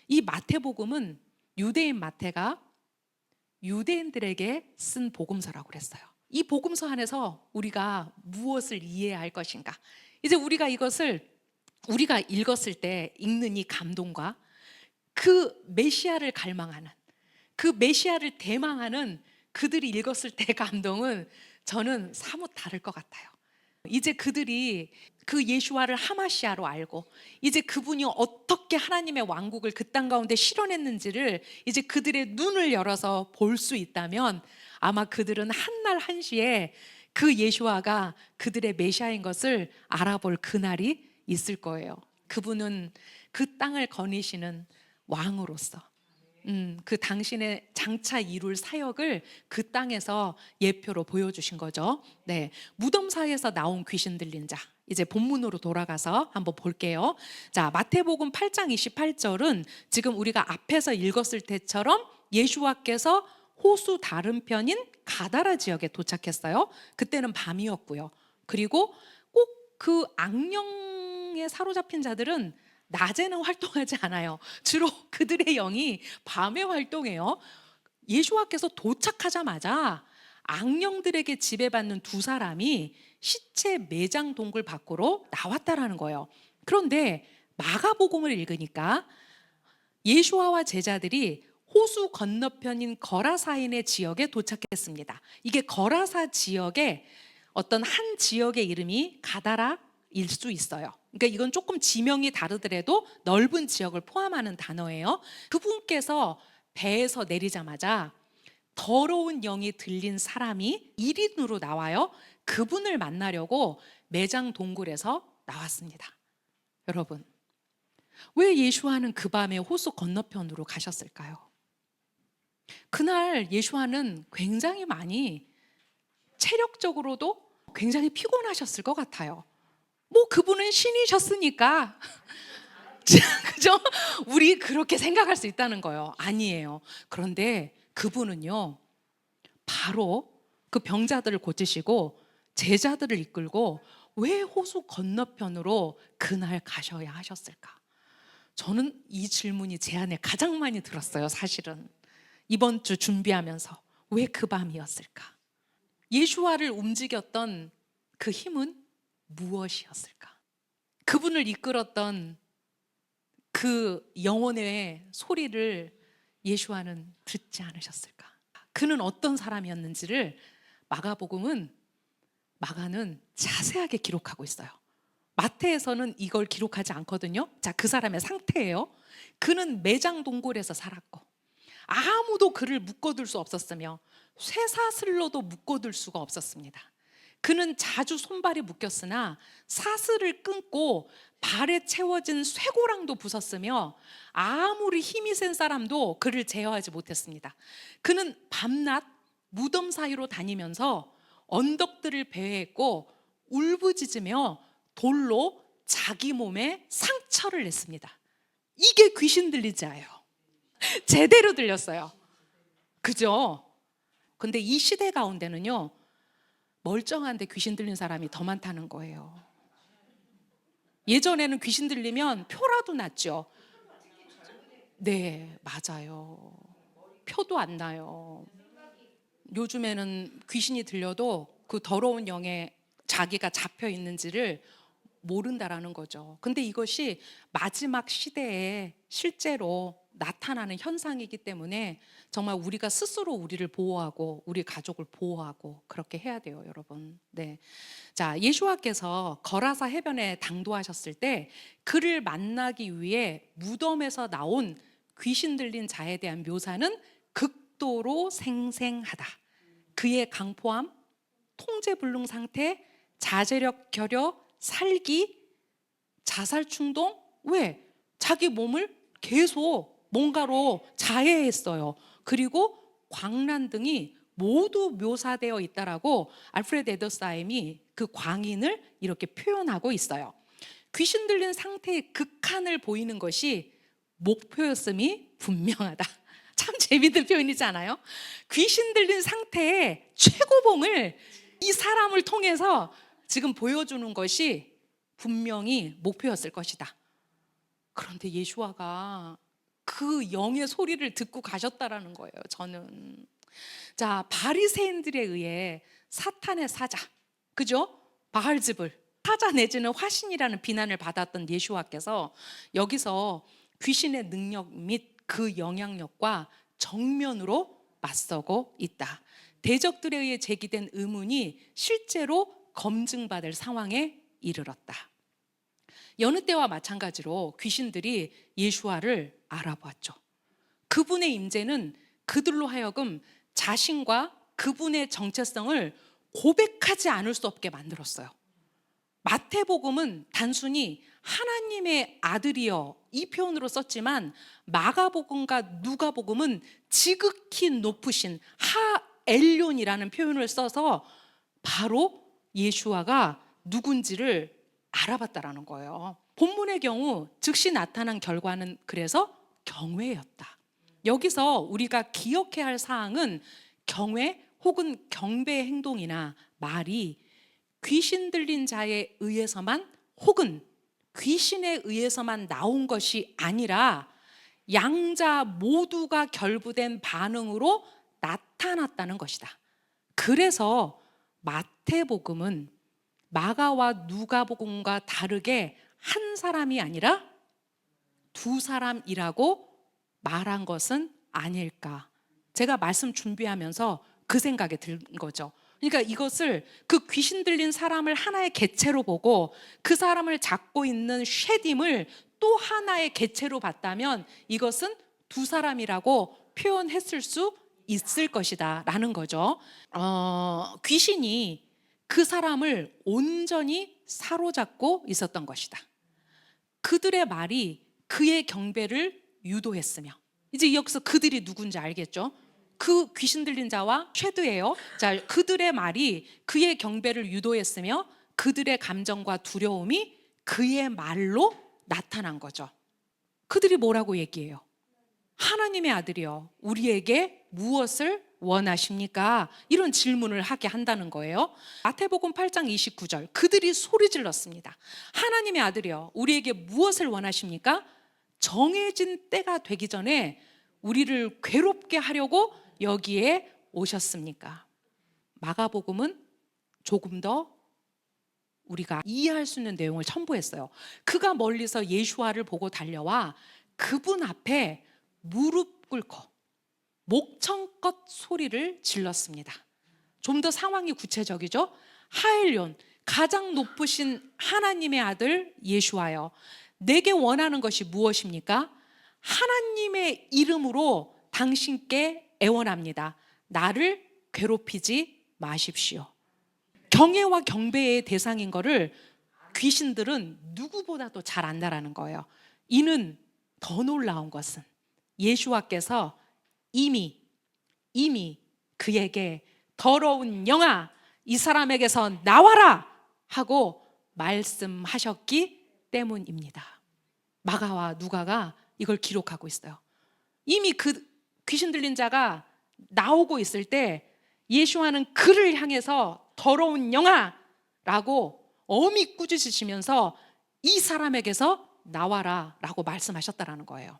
S1: 이 마태복음은 유대인 마태가 유대인들에게 쓴 복음서라고 그랬어요. 이 복음서 안에서 우리가 무엇을 이해해야 할 것인가? 이제 우리가 이것을 우리가 읽었을 때 읽는 이 감동과 그 메시아를 갈망하는, 그 메시아를 대망하는 그들이 읽었을 때 감동은 저는 사뭇 다를 것 같아요. 이제 그들이 그 예수와를 하마시아로 알고 이제 그분이 어떻게 하나님의 왕국을 그 땅 가운데 실현했는지를 이제 그들의 눈을 열어서 볼 수 있다면 아마 그들은 한날 한시에 그 예수와가 그들의 메시아인 것을 알아볼 그날이 있을 거예요. 그분은 그 땅을 거니시는 왕으로서 그 당신의 장차 이룰 사역을 그 땅에서 예표로 보여주신 거죠. 네, 무덤 사이에서 나온 귀신 들린 자. 이제 본문으로 돌아가서 한번 볼게요. 자, 마태복음 8장 28절은 지금 우리가 앞에서 읽었을 때처럼 예수와께서 호수 다른 편인 가다라 지역에 도착했어요. 그때는 밤이었고요. 그리고 꼭 그 악령에 사로잡힌 자들은 낮에는 활동하지 않아요. 주로 그들의 영이 밤에 활동해요. 예수와께서 도착하자마자 악령들에게 지배받는 두 사람이 시체 매장 동굴 밖으로 나왔다라는 거예요. 그런데 마가복음을 읽으니까 예수와와 제자들이 호수 건너편인 거라사인의 지역에 도착했습니다. 이게 거라사 지역에 어떤 한 지역의 이름이 가다라일 수 있어요. 그러니까 이건 조금 지명이 다르더라도 넓은 지역을 포함하는 단어예요. 그분께서 배에서 내리자마자 더러운 영이 들린 사람이 1인으로 나와요. 그분을 만나려고 매장 동굴에서 나왔습니다. 여러분, 왜 예수와는 그 밤에 호수 건너편으로 가셨을까요? 그날 예수와는 굉장히 많이 체력적으로도 굉장히 피곤하셨을 것 같아요. 뭐 그분은 신이셨으니까 그죠? 우리 그렇게 생각할 수 있다는 거예요. 아니에요. 그런데 그분은요 바로 그 병자들을 고치시고 제자들을 이끌고 왜 호수 건너편으로 그날 가셔야 하셨을까? 저는 이 질문이 제 안에 가장 많이 들었어요. 사실은 이번 주 준비하면서 왜 그 밤이었을까? 예수와를 움직였던 그 힘은 무엇이었을까? 그분을 이끌었던 그 영혼의 소리를 예수와는 듣지 않으셨을까? 그는 어떤 사람이었는지를 마가는 자세하게 기록하고 있어요. 마태에서는 이걸 기록하지 않거든요. 자, 그 사람의 상태예요. 그는 매장 동굴에서 살았고 아무도 그를 묶어둘 수 없었으며 쇠사슬로도 묶어둘 수가 없었습니다. 그는 자주 손발이 묶였으나 사슬을 끊고 발에 채워진 쇠고랑도 부쉈으며 아무리 힘이 센 사람도 그를 제어하지 못했습니다. 그는 밤낮 무덤 사이로 다니면서 언덕들을 배회했고 울부짖으며 돌로 자기 몸에 상처를 냈습니다. 이게 귀신 들린 자예요. 제대로 들렸어요. 그죠? 근데 이 시대 가운데는요 멀쩡한데 귀신 들린 사람이 더 많다는 거예요. 예전에는 귀신 들리면 표라도 났죠. 네, 맞아요. 표도 안 나요. 요즘에는 귀신이 들려도 그 더러운 영에 자기가 잡혀 있는지를 모른다라는 거죠. 근데 이것이 마지막 시대에 실제로 나타나는 현상이기 때문에 정말 우리가 스스로 우리를 보호하고 우리 가족을 보호하고 그렇게 해야 돼요, 여러분. 네. 자, 예수와께서 거라사 해변에 당도하셨을 때 그를 만나기 위해 무덤에서 나온 귀신 들린 자에 대한 묘사는 극도로 생생하다. 그의 강포함, 통제불능 상태, 자제력, 결여, 살기, 자살 충동? 왜? 자기 몸을 계속 뭔가로 자해했어요. 그리고 광란 등이 모두 묘사되어 있다라고 알프레드 에더사임이 그 광인을 이렇게 표현하고 있어요. 귀신 들린 상태의 극한을 보이는 것이 목표였음이 분명하다. 참 재밌는 표현이지 않아요? 귀신 들린 상태의 최고봉을 이 사람을 통해서 지금 보여주는 것이 분명히 목표였을 것이다. 그런데 예수아가 그 영의 소리를 듣고 가셨다라는 거예요. 저는 자, 바리새인들에 의해 사탄의 사자, 그죠? 바알즈불 사자 내지는 화신이라는 비난을 받았던 예수아께서 여기서 귀신의 능력 및 그 영향력과 정면으로 맞서고 있다. 대적들에 의해 제기된 의문이 실제로 검증받을 상황에 이르렀다. 여느 때와 마찬가지로 귀신들이 예수아를 알아보았죠. 그분의 임재는 그들로 하여금 자신과 그분의 정체성을 고백하지 않을 수 없게 만들었어요. 마태복음은 단순히 하나님의 아들이여 이 표현으로 썼지만 마가복음과 누가복음은 지극히 높으신 하엘륜이라는 표현을 써서 바로 예수아가 누군지를 알아봤다라는 거예요. 본문의 경우 즉시 나타난 결과는 그래서 경외였다. 여기서 우리가 기억해야 할 사항은 경외 혹은 경배의 행동이나 말이 귀신 들린 자에 의해서만 혹은 귀신에 의해서만 나온 것이 아니라 양자 모두가 결부된 반응으로 나타났다는 것이다. 그래서 마태복음은 마가와 누가복음과 다르게 한 사람이 아니라 두 사람이라고 말한 것은 아닐까. 제가 말씀 준비하면서 그 생각이 든 거죠. 그러니까 이것을 그 귀신 들린 사람을 하나의 개체로 보고 그 사람을 잡고 있는 쉐딤을 또 하나의 개체로 봤다면 이것은 두 사람이라고 표현했을 수 있을 것이다 라는 거죠. 귀신이 그 사람을 온전히 사로잡고 있었던 것이다. 그들의 말이 그의 경배를 유도했으며, 이제 여기서 그들이 누군지 알겠죠? 그 귀신 들린 자와 쉐드예요. 자, 그들의 말이 그의 경배를 유도했으며 그들의 감정과 두려움이 그의 말로 나타난 거죠. 그들이 뭐라고 얘기해요? 하나님의 아들이여 우리에게 무엇을 원하십니까? 이런 질문을 하게 한다는 거예요. 마태복음 8장 29절 그들이 소리 질렀습니다. 하나님의 아들이여 우리에게 무엇을 원하십니까? 정해진 때가 되기 전에 우리를 괴롭게 하려고 여기에 오셨습니까? 마가복음은 조금 더 우리가 이해할 수 있는 내용을 첨부했어요. 그가 멀리서 예수아를 보고 달려와 그분 앞에 무릎 꿇고 목청껏 소리를 질렀습니다. 좀 더 상황이 구체적이죠? 하엘륜, 가장 높으신 하나님의 아들 예수아여 내게 원하는 것이 무엇입니까? 하나님의 이름으로 당신께 애원합니다. 나를 괴롭히지 마십시오. 경애와 경배의 대상인 거를 귀신들은 누구보다도 잘 안다라는 거예요. 이는 더 놀라운 것은 예수와께서 이미 그에게 더러운 영아 이 사람에게서 나와라 하고 말씀하셨기 때문입니다. 마가와 누가가 이걸 기록하고 있어요. 이미 그 귀신 들린 자가 나오고 있을 때 예수와는 그를 향해서 더러운 영아라고 엄히 꾸짖으시면서 이 사람에게서 나와라 라고 말씀하셨다라는 거예요.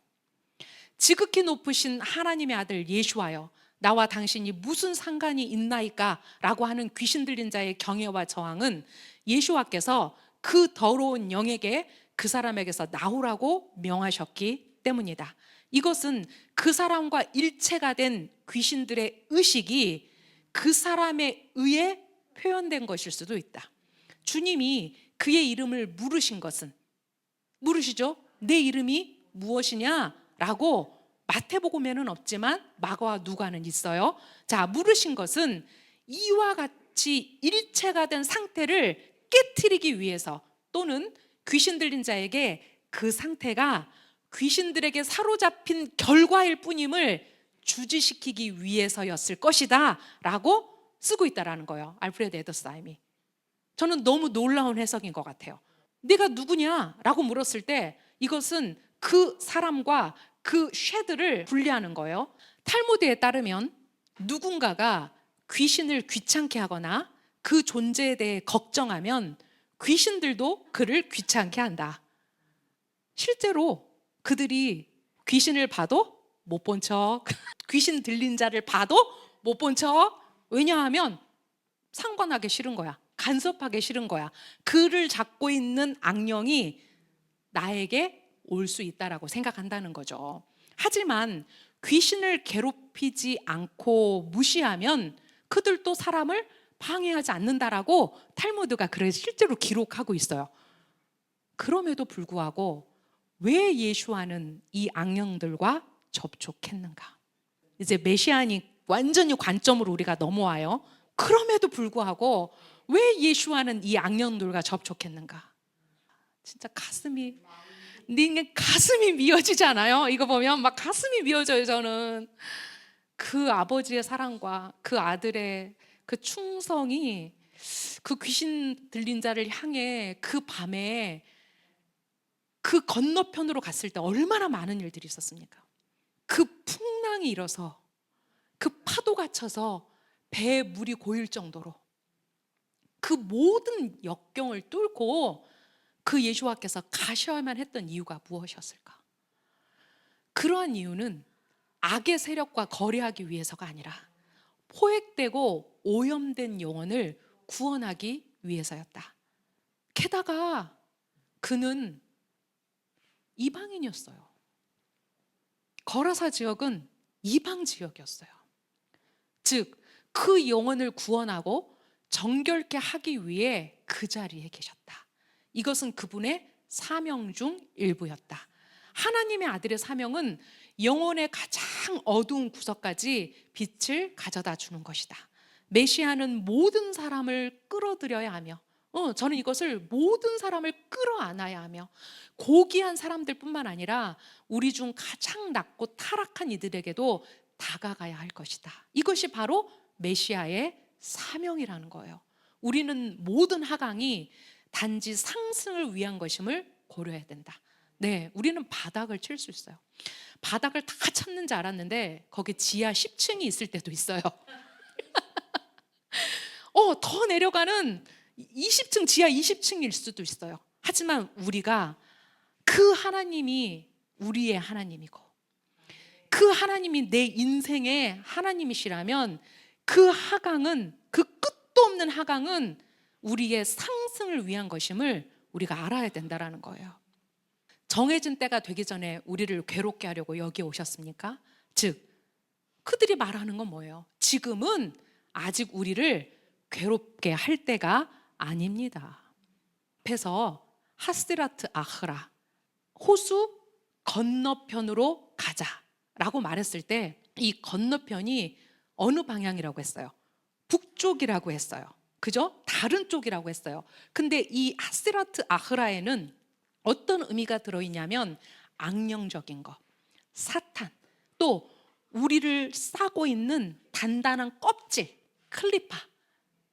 S1: 지극히 높으신 하나님의 아들 예수와여 나와 당신이 무슨 상관이 있나이까 라고 하는 귀신 들린 자의 경애와 저항은 예수와께서 그 더러운 영에게 그 사람에게서 나오라고 명하셨기 때문이다. 이것은 그 사람과 일체가 된 귀신들의 의식이 그 사람에 의해 표현된 것일 수도 있다. 주님이 그의 이름을 물으신 것은 물으시죠? 내 이름이 무엇이냐? 라고 마태복음에는 없지만 마가와 누가는 있어요. 자, 물으신 것은 이와 같이 일체가 된 상태를 깨트리기 위해서 또는 귀신 들린 자에게 그 상태가 귀신들에게 사로잡힌 결과일 뿐임을 주지시키기 위해서였을 것이다 라고 쓰고 있다라는 거예요. 알프레드 에더스하임이. 저는 너무 놀라운 해석인 것 같아요. 내가 누구냐? 라고 물었을 때 이것은 그 사람과 그 쉐드를 분리하는 거예요. 탈무드에 따르면 누군가가 귀신을 귀찮게 하거나 그 존재에 대해 걱정하면 귀신들도 그를 귀찮게 한다. 실제로 그들이 귀신을 봐도 못 본 척, 귀신 들린 자를 봐도 못 본 척. 왜냐하면 상관하기 싫은 거야. 간섭하기 싫은 거야. 그를 잡고 있는 악령이 나에게 올 수 있다라고 생각한다는 거죠. 하지만 귀신을 괴롭히지 않고 무시하면 그들도 사람을 방해하지 않는다라고 탈무드가 그래서 실제로 기록하고 있어요. 그럼에도 불구하고 왜 예수와는 이 악령들과 접촉했는가? 이제 메시아닉 완전히 관점으로 우리가 넘어와요. 그럼에도 불구하고 왜 예수와는 이 악령들과 접촉했는가? 진짜 가슴이 미어지잖아요. 이거 보면 막 가슴이 미어져요. 저는 그 아버지의 사랑과 그 아들의 그 충성이 그 귀신 들린 자를 향해 그 밤에 그 건너편으로 갔을 때 얼마나 많은 일들이 있었습니까? 그 풍랑이 일어서 그 파도가 쳐서 배에 물이 고일 정도로 그 모든 역경을 뚫고 그 예수와께서 가셔야만 했던 이유가 무엇이었을까? 그러한 이유는 악의 세력과 거래하기 위해서가 아니라 포획되고 오염된 영혼을 구원하기 위해서였다. 게다가 그는 이방인이었어요. 거라사 지역은 이방 지역이었어요. 즉, 그 영혼을 구원하고 정결케 하기 위해 그 자리에 계셨다. 이것은 그분의 사명 중 일부였다. 하나님의 아들의 사명은 영혼의 가장 어두운 구석까지 빛을 가져다 주는 것이다. 메시아는 모든 사람을 끌어들여야 하며 저는 이것을 모든 사람을 끌어안아야 하며 고귀한 사람들뿐만 아니라 우리 중 가장 낮고 타락한 이들에게도 다가가야 할 것이다. 이것이 바로 메시아의 사명이라는 거예요. 우리는 모든 하강이 단지 상승을 위한 것임을 고려해야 된다. 네, 우리는 바닥을 칠 수 있어요. 바닥을 다 찾는 줄 알았는데 거기 지하 10층이 있을 때도 있어요. 더 내려가는 20층, 지하 20층일 수도 있어요. 하지만 우리가 그 하나님이 우리의 하나님이고 그 하나님이 내 인생의 하나님이시라면 그 하강은, 그 끝도 없는 하강은 우리의 상승을 위한 것임을 우리가 알아야 된다는 거예요. 정해진 때가 되기 전에 우리를 괴롭게 하려고 여기에 오셨습니까? 즉, 그들이 말하는 건 뭐예요? 지금은 아직 우리를 괴롭게 할 때가 아닙니다. 앞에서 하스라트 아흐라, 호수 건너편으로 가자라고 말했을 때 이 건너편이 어느 방향이라고 했어요? 북쪽이라고 했어요. 그죠? 다른 쪽이라고 했어요. 근데 이 하스라트 아흐라에는 어떤 의미가 들어있냐면 악령적인 것, 사탄, 또 우리를 싸고 있는 단단한 껍질, 클리파,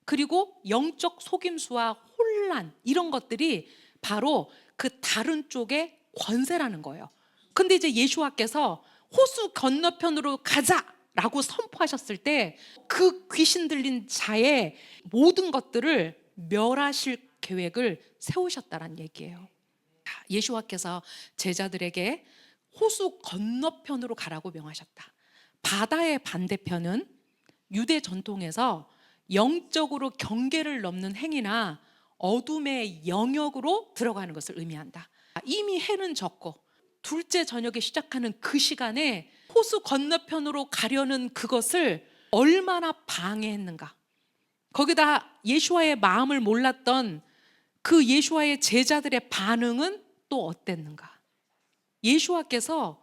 S1: 그리고 영적 속임수와 혼란, 이런 것들이 바로 그 다른 쪽의 권세라는 거예요. 근데 이제 예수와께서 호수 건너편으로 가자라고 선포하셨을 때 그 귀신 들린 자의 모든 것들을 멸하실 계획을 세우셨다는 얘기예요. 예수와께서 제자들에게 호수 건너편으로 가라고 명하셨다. 바다의 반대편은 유대 전통에서 영적으로 경계를 넘는 행위나 어둠의 영역으로 들어가는 것을 의미한다. 이미 해는 졌고 둘째 저녁에 시작하는 그 시간에 호수 건너편으로 가려는 그것을 얼마나 방해했는가. 거기다 예수와의 마음을 몰랐던 그 예수와의 제자들의 반응은 또 어땠는가. 예수와께서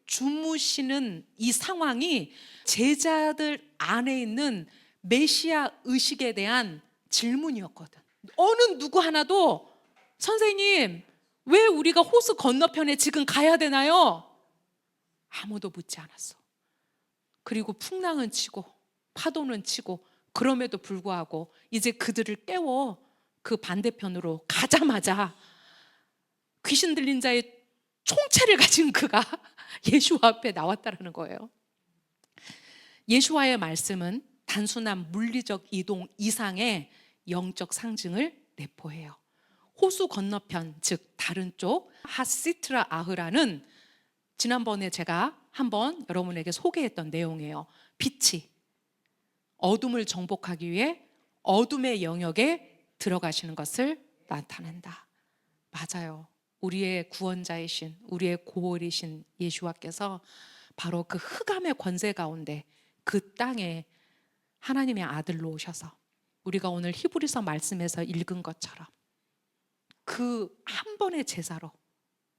S1: 주무시는 이 상황이 제자들 안에 있는 메시아 의식에 대한 질문이었거든. 어느 누구 하나도 선생님 왜 우리가 호수 건너편에 지금 가야 되나요? 아무도 묻지 않았어. 그리고 풍랑은 치고 파도는 치고 그럼에도 불구하고 이제 그들을 깨워 그 반대편으로 가자마자 귀신 들린 자의 총체를 가진 그가 예수와 앞에 나왔다라는 거예요. 예수와의 말씀은 단순한 물리적 이동 이상의 영적 상징을 내포해요. 호수 건너편, 즉 다른 쪽 하시트라 아흐라는 지난번에 제가 한번 여러분에게 소개했던 내용이에요. 빛이 어둠을 정복하기 위해 어둠의 영역에 들어가시는 것을 나타낸다. 맞아요. 우리의 구원자이신, 우리의 고월이신 예수와께서 바로 그 흑암의 권세 가운데 그 땅에 하나님의 아들로 오셔서 우리가 오늘 히브리서 말씀에서 읽은 것처럼 그 한 번의 제사로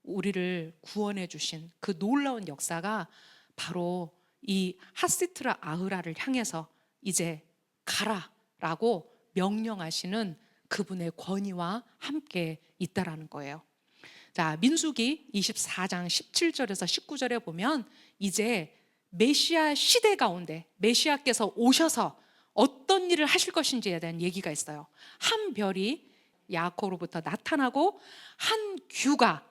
S1: 우리를 구원해 주신 그 놀라운 역사가 바로 이 하시트라 아흐라를 향해서 이제 가라라고 명령하시는 그분의 권위와 함께 있다라는 거예요. 자, 민수기 24장 17절에서 19절에 보면 이제 메시아 시대 가운데 메시아께서 오셔서 어떤 일을 하실 것인지에 대한 얘기가 있어요. 한 별이 야곱으로부터 나타나고 한 규가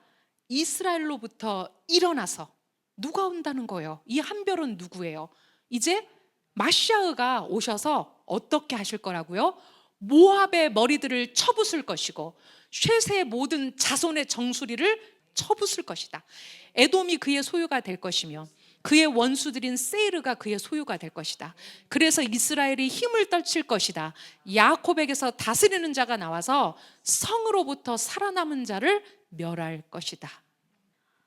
S1: 이스라엘로부터 일어나서 누가 온다는 거예요? 이 한 별은 누구예요? 이제 마시아가 오셔서 어떻게 하실 거라고요? 모압의 머리들을 쳐부술 것이고 셋의 모든 자손의 정수리를 쳐부술 것이다. 에돔이 그의 소유가 될 것이며 그의 원수들인 세이르가 그의 소유가 될 것이다. 그래서 이스라엘이 힘을 떨칠 것이다. 야곱에게서 다스리는 자가 나와서 성으로부터 살아남은 자를 멸할 것이다.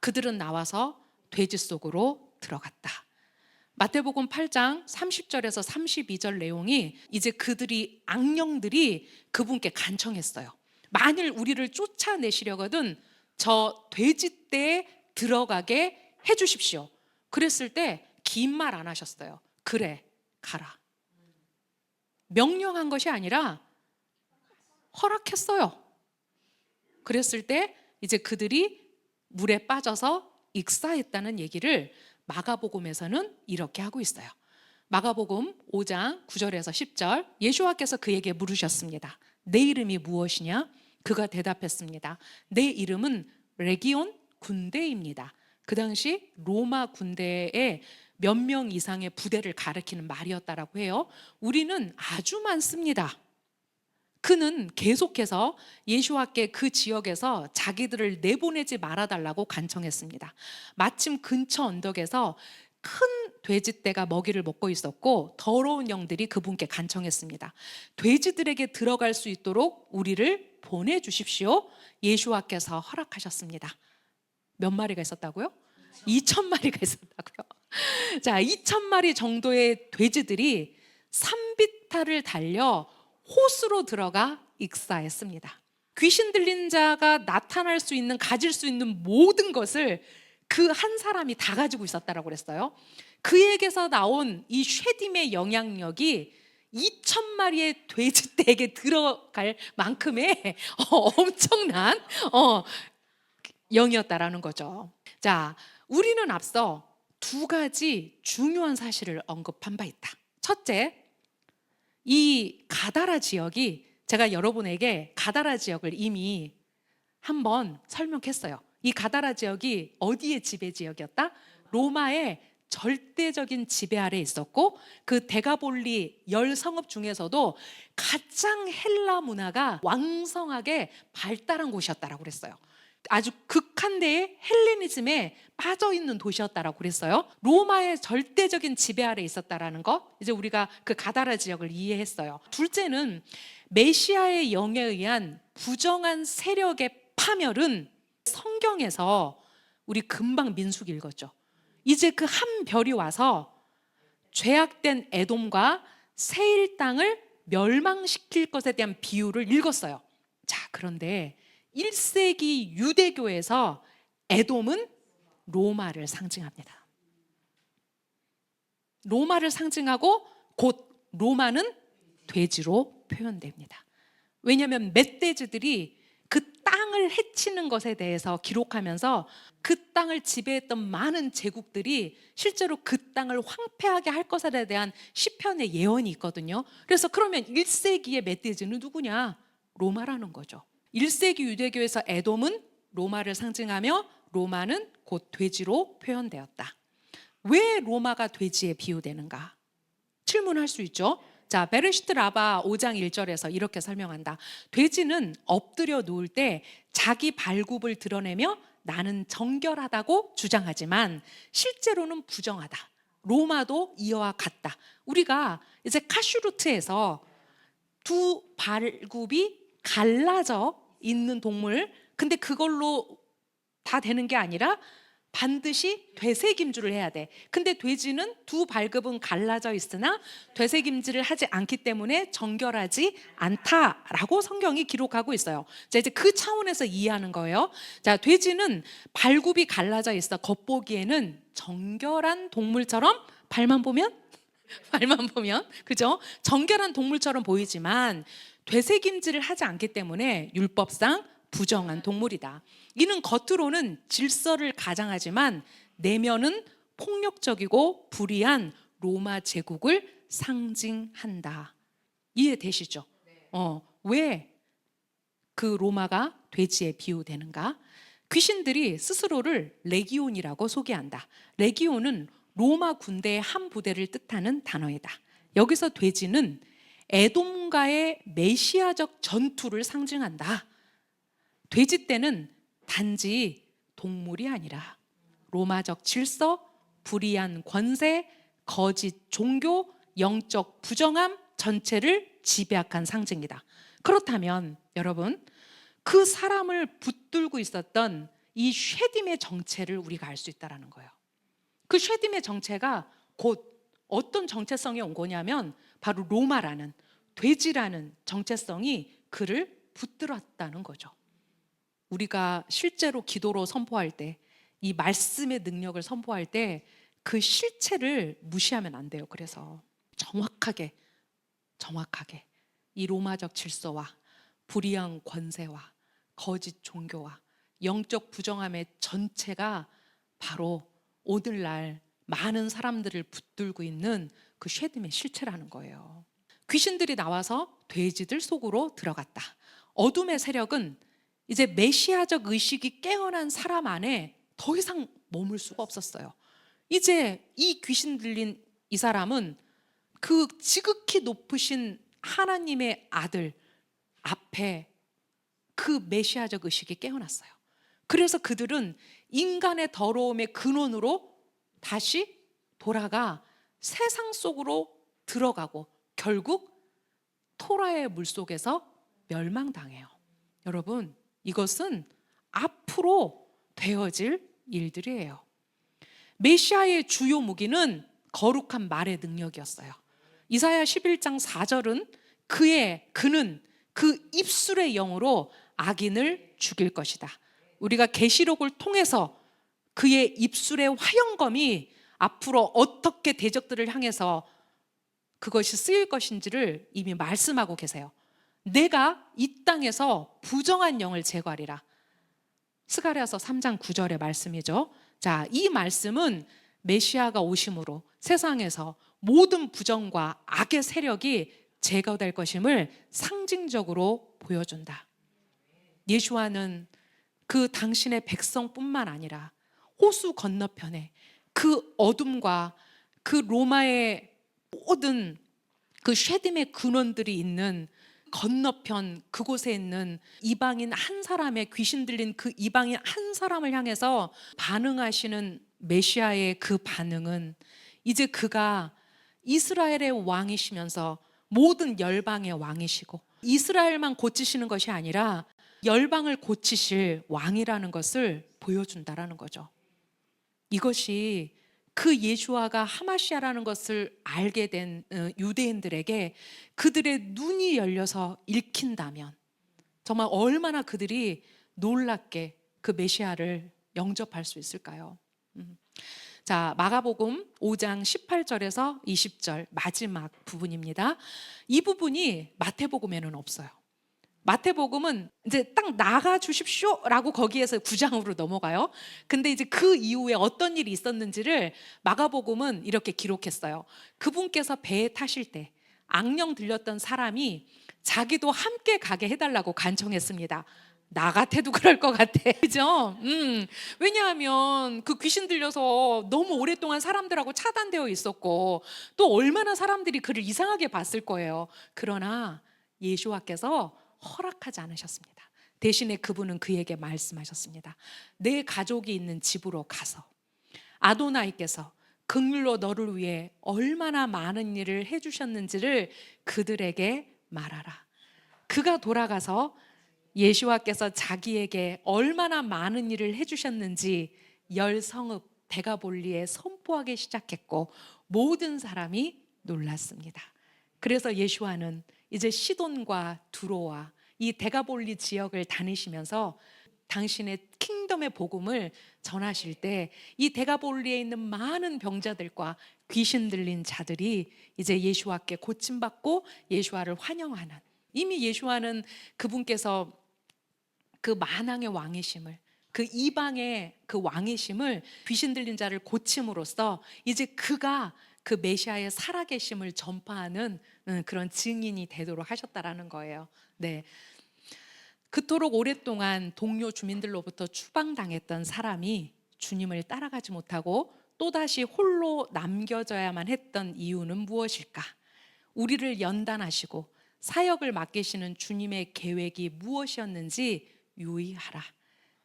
S1: 그들은 나와서 돼지 속으로 들어갔다. 마태복음 8장 30절에서 32절 내용이 이제 그들이 악령들이 그분께 간청했어요. 만일 우리를 쫓아내시려거든 저 돼지떼에 들어가게 해주십시오. 그랬을 때 긴 말 안 하셨어요. 그래, 가라. 명령한 것이 아니라 허락했어요. 그랬을 때 이제 그들이 물에 빠져서 익사했다는 얘기를 마가복음에서는 이렇게 하고 있어요. 마가복음 5장 9절에서 10절, 예수와께서 그에게 물으셨습니다. 내 이름이 무엇이냐? 그가 대답했습니다. 내 이름은 레기온 군대입니다. 그 당시 로마 군대에 몇 명 이상의 부대를 가리키는 말이었다라고 해요. 우리는 아주 많습니다. 그는 계속해서 예수와께 그 지역에서 자기들을 내보내지 말아달라고 간청했습니다. 마침 근처 언덕에서 큰 돼지떼가 먹이를 먹고 있었고 더러운 영들이 그분께 간청했습니다. 돼지들에게 들어갈 수 있도록 우리를 보내주십시오. 예수와께서 허락하셨습니다. 몇 마리가 있었다고요? 2,000마리가 있었다고요. 자, 2,000마리 정도의 돼지들이 산비탈을 달려 호수로 들어가 익사했습니다. 귀신 들린 자가 나타날 수 있는, 가질 수 있는 모든 것을 그 한 사람이 다 가지고 있었다라고 그랬어요. 그에게서 나온 이 쉐딤의 영향력이 2,000마리의 돼지떼에게 들어갈 만큼의 엄청난 영이었다라는 거죠. 자, 우리는 앞서 두 가지 중요한 사실을 언급한 바 있다. 첫째, 이 가다라 지역이, 제가 여러분에게 가다라 지역을 이미 한번 설명했어요. 이 가다라 지역이 어디의 지배 지역이었다? 로마의 절대적인 지배 아래 있었고 그 데가볼리 10성읍 중에서도 가장 헬라 문화가 왕성하게 발달한 곳이었다라고 그랬어요. 아주 극한대의 헬레니즘에 빠져있는 도시였다라고 그랬어요. 로마의 절대적인 지배 아래 있었다라는 거, 이제 우리가 그 가다라 지역을 이해했어요. 둘째는 메시아의 영에 의한 부정한 세력의 파멸은 성경에서 우리 금방 민수기 읽었죠. 이제 그 한 별이 와서 죄악된 에돔과 세일 땅을 멸망시킬 것에 대한 비유를 읽었어요. 자, 그런데 1세기 유대교에서 에돔은 로마를 상징합니다. 로마를 상징하고 곧 로마는 돼지로 표현됩니다. 왜냐하면 멧돼지들이 그 땅을 땅을 해치는 것에 대해서 기록하면서 그 땅을 지배했던 많은 제국들이 실제로 그 땅을 황폐하게 할 것에 대한 시편의 예언이 있거든요. 그래서 그러면 1세기의 멧돼지는 누구냐? 로마라는 거죠. 1세기 유대교에서 에돔은 로마를 상징하며 로마는 곧 돼지로 표현되었다. 왜 로마가 돼지에 비유되는가? 질문할 수 있죠. 자, 베르시트 라바 5장 1절에서 이렇게 설명한다. 돼지는 엎드려 누울 때 자기 발굽을 드러내며 나는 정결하다고 주장하지만 실제로는 부정하다. 로마도 이와 같다. 우리가 이제 카슈루트에서 두 발굽이 갈라져 있는 동물, 근데 그걸로 다 되는 게 아니라 반드시 되새김질을 해야 돼. 근데 돼지는 두 발굽은 갈라져 있으나 되새김질을 하지 않기 때문에 정결하지 않다라고 성경이 기록하고 있어요. 자, 이제 그 차원에서 이해하는 거예요. 자, 돼지는 발굽이 갈라져 있어 겉보기에는 정결한 동물처럼 발만 보면 그죠? 정결한 동물처럼 보이지만 되새김질을 하지 않기 때문에 율법상 부정한 동물이다. 이는 겉으로는 질서를 가장하지만 내면은 폭력적이고 불의한 로마 제국을 상징한다. 이해되시죠? 왜 그 로마가 돼지에 비유되는가? 귀신들이 스스로를 레기온이라고 소개한다. 레기온은 로마 군대의 한 부대를 뜻하는 단어이다. 여기서 돼지는 에돔과의 메시아적 전투를 상징한다. 돼지 떼는 단지 동물이 아니라 로마적 질서, 불의한 권세, 거짓 종교, 영적 부정함 전체를 지배한 상징이다. 그렇다면 여러분, 그 사람을 붙들고 있었던 이 쉐딤의 정체를 우리가 알 수 있다는 거예요. 그 쉐딤의 정체가 곧 어떤 정체성이 온 거냐면 바로 로마라는 돼지라는 정체성이 그를 붙들었다는 거죠. 우리가 실제로 기도로 선포할 때, 이 말씀의 능력을 선포할 때 그 실체를 무시하면 안 돼요. 그래서 정확하게 이 로마적 질서와 불의한 권세와 거짓 종교와 영적 부정함의 전체가 바로 오늘날 많은 사람들을 붙들고 있는 그 쉐딤의 실체라는 거예요. 귀신들이 나와서 돼지들 속으로 들어갔다. 어둠의 세력은 이제 메시아적 의식이 깨어난 사람 안에 더 이상 머물 수가 없었어요. 이제 이 귀신 들린 이 사람은 그 지극히 높으신 하나님의 아들 앞에 그 메시아적 의식이 깨어났어요. 그래서 그들은 인간의 더러움의 근원으로 다시 돌아가 세상 속으로 들어가고 결국 토라의 물속에서 멸망당해요. 여러분, 이것은 앞으로 되어질 일들이에요. 메시아의 주요 무기는 거룩한 말의 능력이었어요. 이사야 11장 4절은 그는 그 입술의 영으로 악인을 죽일 것이다. 우리가 계시록을 통해서 그의 입술의 화영검이 앞으로 어떻게 대적들을 향해서 그것이 쓰일 것인지를 이미 말씀하고 계세요. 내가 이 땅에서 부정한 영을 제거하리라. 스가랴서 3장 9절의 말씀이죠. 자, 이 말씀은 메시아가 오심으로 세상에서 모든 부정과 악의 세력이 제거될 것임을 상징적으로 보여준다. 예수와는 그 당신의 백성뿐만 아니라 호수 건너편에 그 어둠과 그 로마의 모든 그 쉐딤의 근원들이 있는 건너편 그곳에 있는 이방인 한 사람의 귀신 들린 그 이방인 한 사람을 향해서 반응하시는 메시아의 그 반응은 이제 그가 이스라엘의 왕이시면서 모든 열방의 왕이시고 이스라엘만 고치시는 것이 아니라 열방을 고치실 왕이라는 것을 보여준다라는 거죠. 이것이 그 예수아가 하마시아라는 것을 알게 된 유대인들에게 그들의 눈이 열려서 읽힌다면 정말 얼마나 그들이 놀랍게 그 메시아를 영접할 수 있을까요? 자, 마가복음 5장 18절에서 20절 마지막 부분입니다. 이 부분이 마태복음에는 없어요. 마태복음은 이제 딱 나가 주십시오라고 거기에서 9장으로 넘어가요. 근데 이제 그 이후에 어떤 일이 있었는지를 마가복음은 이렇게 기록했어요. 그분께서 배에 타실 때 악령 들렸던 사람이 자기도 함께 가게 해달라고 간청했습니다. 나 같아도 그럴 것 같아. 그죠? 왜냐하면 그 귀신 들려서 너무 오랫동안 사람들하고 차단되어 있었고 또 얼마나 사람들이 그를 이상하게 봤을 거예요. 그러나 예수와께서 허락하지 않으셨습니다. 대신에 그분은 그에게 말씀하셨습니다. 내 가족이 있는 집으로 가서 아도나이께서 긍휼로 너를 위해 얼마나 많은 일을 해주셨는지를 그들에게 말하라. 그가 돌아가서 예수와께서 자기에게 얼마나 많은 일을 해주셨는지 열 성읍 데가볼리에 선포하기 시작했고 모든 사람이 놀랐습니다. 그래서 예수와는 이제 시돈과 두로와 이 데가볼리 지역을 다니시면서 당신의 킹덤의 복음을 전하실 때 이 데가볼리에 있는 많은 병자들과 귀신 들린 자들이 이제 예수와께 고침받고 예수와를 환영하는, 이미 예수와는 그분께서 그 만왕의 왕이심을, 그 이방의 그 왕이심을 귀신 들린 자를 고침으로써 이제 그가 그 메시아의 살아계심을 전파하는 그런 증인이 되도록 하셨다라는 거예요. 네. 그토록 오랫동안 동료 주민들로부터 추방당했던 사람이 주님을 따라가지 못하고 또다시 홀로 남겨져야만 했던 이유는 무엇일까? 우리를 연단하시고 사역을 맡기시는 주님의 계획이 무엇이었는지 유의하라.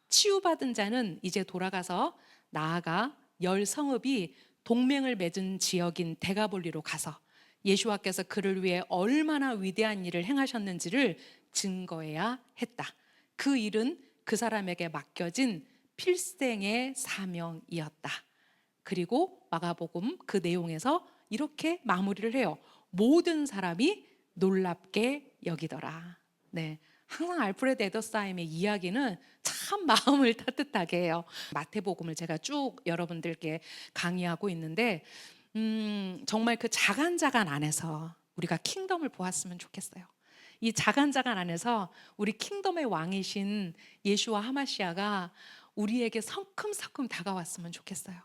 S1: 치유받은 자는 이제 돌아가서 나아가 열 성읍이 동맹을 맺은 지역인 데가볼리로 가서 예수와께서 그를 위해 얼마나 위대한 일을 행하셨는지를 증거해야 했다. 그 일은 그 사람에게 맡겨진 필생의 사명이었다. 그리고 마가복음 그 내용에서 이렇게 마무리를 해요. 모든 사람이 놀랍게 여기더라. 네. 항상 알프레드 에더사임의 이야기는 참 마음을 따뜻하게 해요. 마태복음을 제가 쭉 여러분들께 강의하고 있는데 정말 그 자간자간 안에서 우리가 킹덤을 보았으면 좋겠어요. 이 자간자간 안에서 우리 킹덤의 왕이신 예수와 하마시아가 우리에게 성큼성큼 다가왔으면 좋겠어요.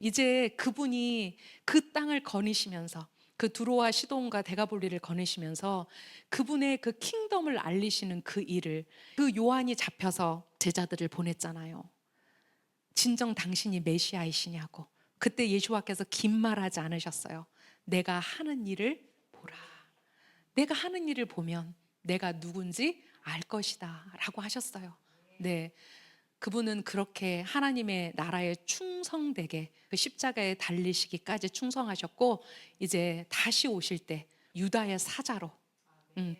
S1: 이제 그분이 그 땅을 거니시면서 그 두로와 시돈과 데가볼리를 거니시면서 그분의 그 킹덤을 알리시는 그 일을, 그 요한이 잡혀서 제자들을 보냈잖아요. 진정 당신이 메시아이시냐고. 그때 예수와께서 긴 말하지 않으셨어요. 내가 하는 일을 보라. 내가 하는 일을 보면 내가 누군지 알 것이다 라고 하셨어요. 네, 그분은 그렇게 하나님의 나라에 충성되게 그 십자가에 달리시기까지 충성하셨고 이제 다시 오실 때 유다의 사자로,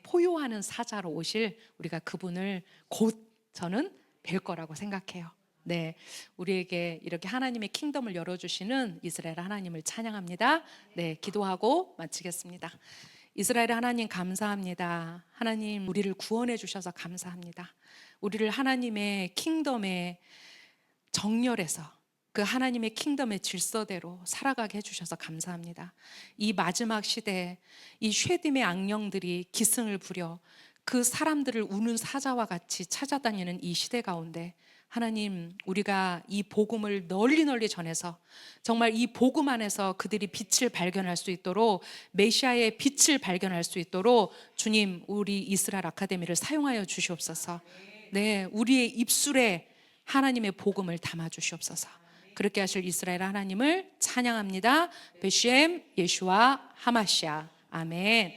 S1: 포효하는 사자로 오실 우리가 그분을 곧 저는 뵐 거라고 생각해요. 네, 우리에게 이렇게 하나님의 킹덤을 열어주시는 이스라엘 하나님을 찬양합니다. 네, 기도하고 마치겠습니다. 이스라엘 하나님 감사합니다. 하나님 우리를 구원해 주셔서 감사합니다. 우리를 하나님의 킹덤의 정렬에서 그 하나님의 킹덤의 질서대로 살아가게 해주셔서 감사합니다. 이 마지막 시대에 이 쉐딤의 악령들이 기승을 부려 그 사람들을 우는 사자와 같이 찾아다니는 이 시대 가운데 하나님 우리가 이 복음을 널리 전해서 정말 이 복음 안에서 그들이 빛을 발견할 수 있도록 메시아의 빛을 발견할 수 있도록 주님 우리 이스라엘 아카데미를 사용하여 주시옵소서. 네, 우리의 입술에 하나님의 복음을 담아 주시옵소서. 그렇게 하실 이스라엘 하나님을 찬양합니다. 베셴 예슈아 하마시아 아멘.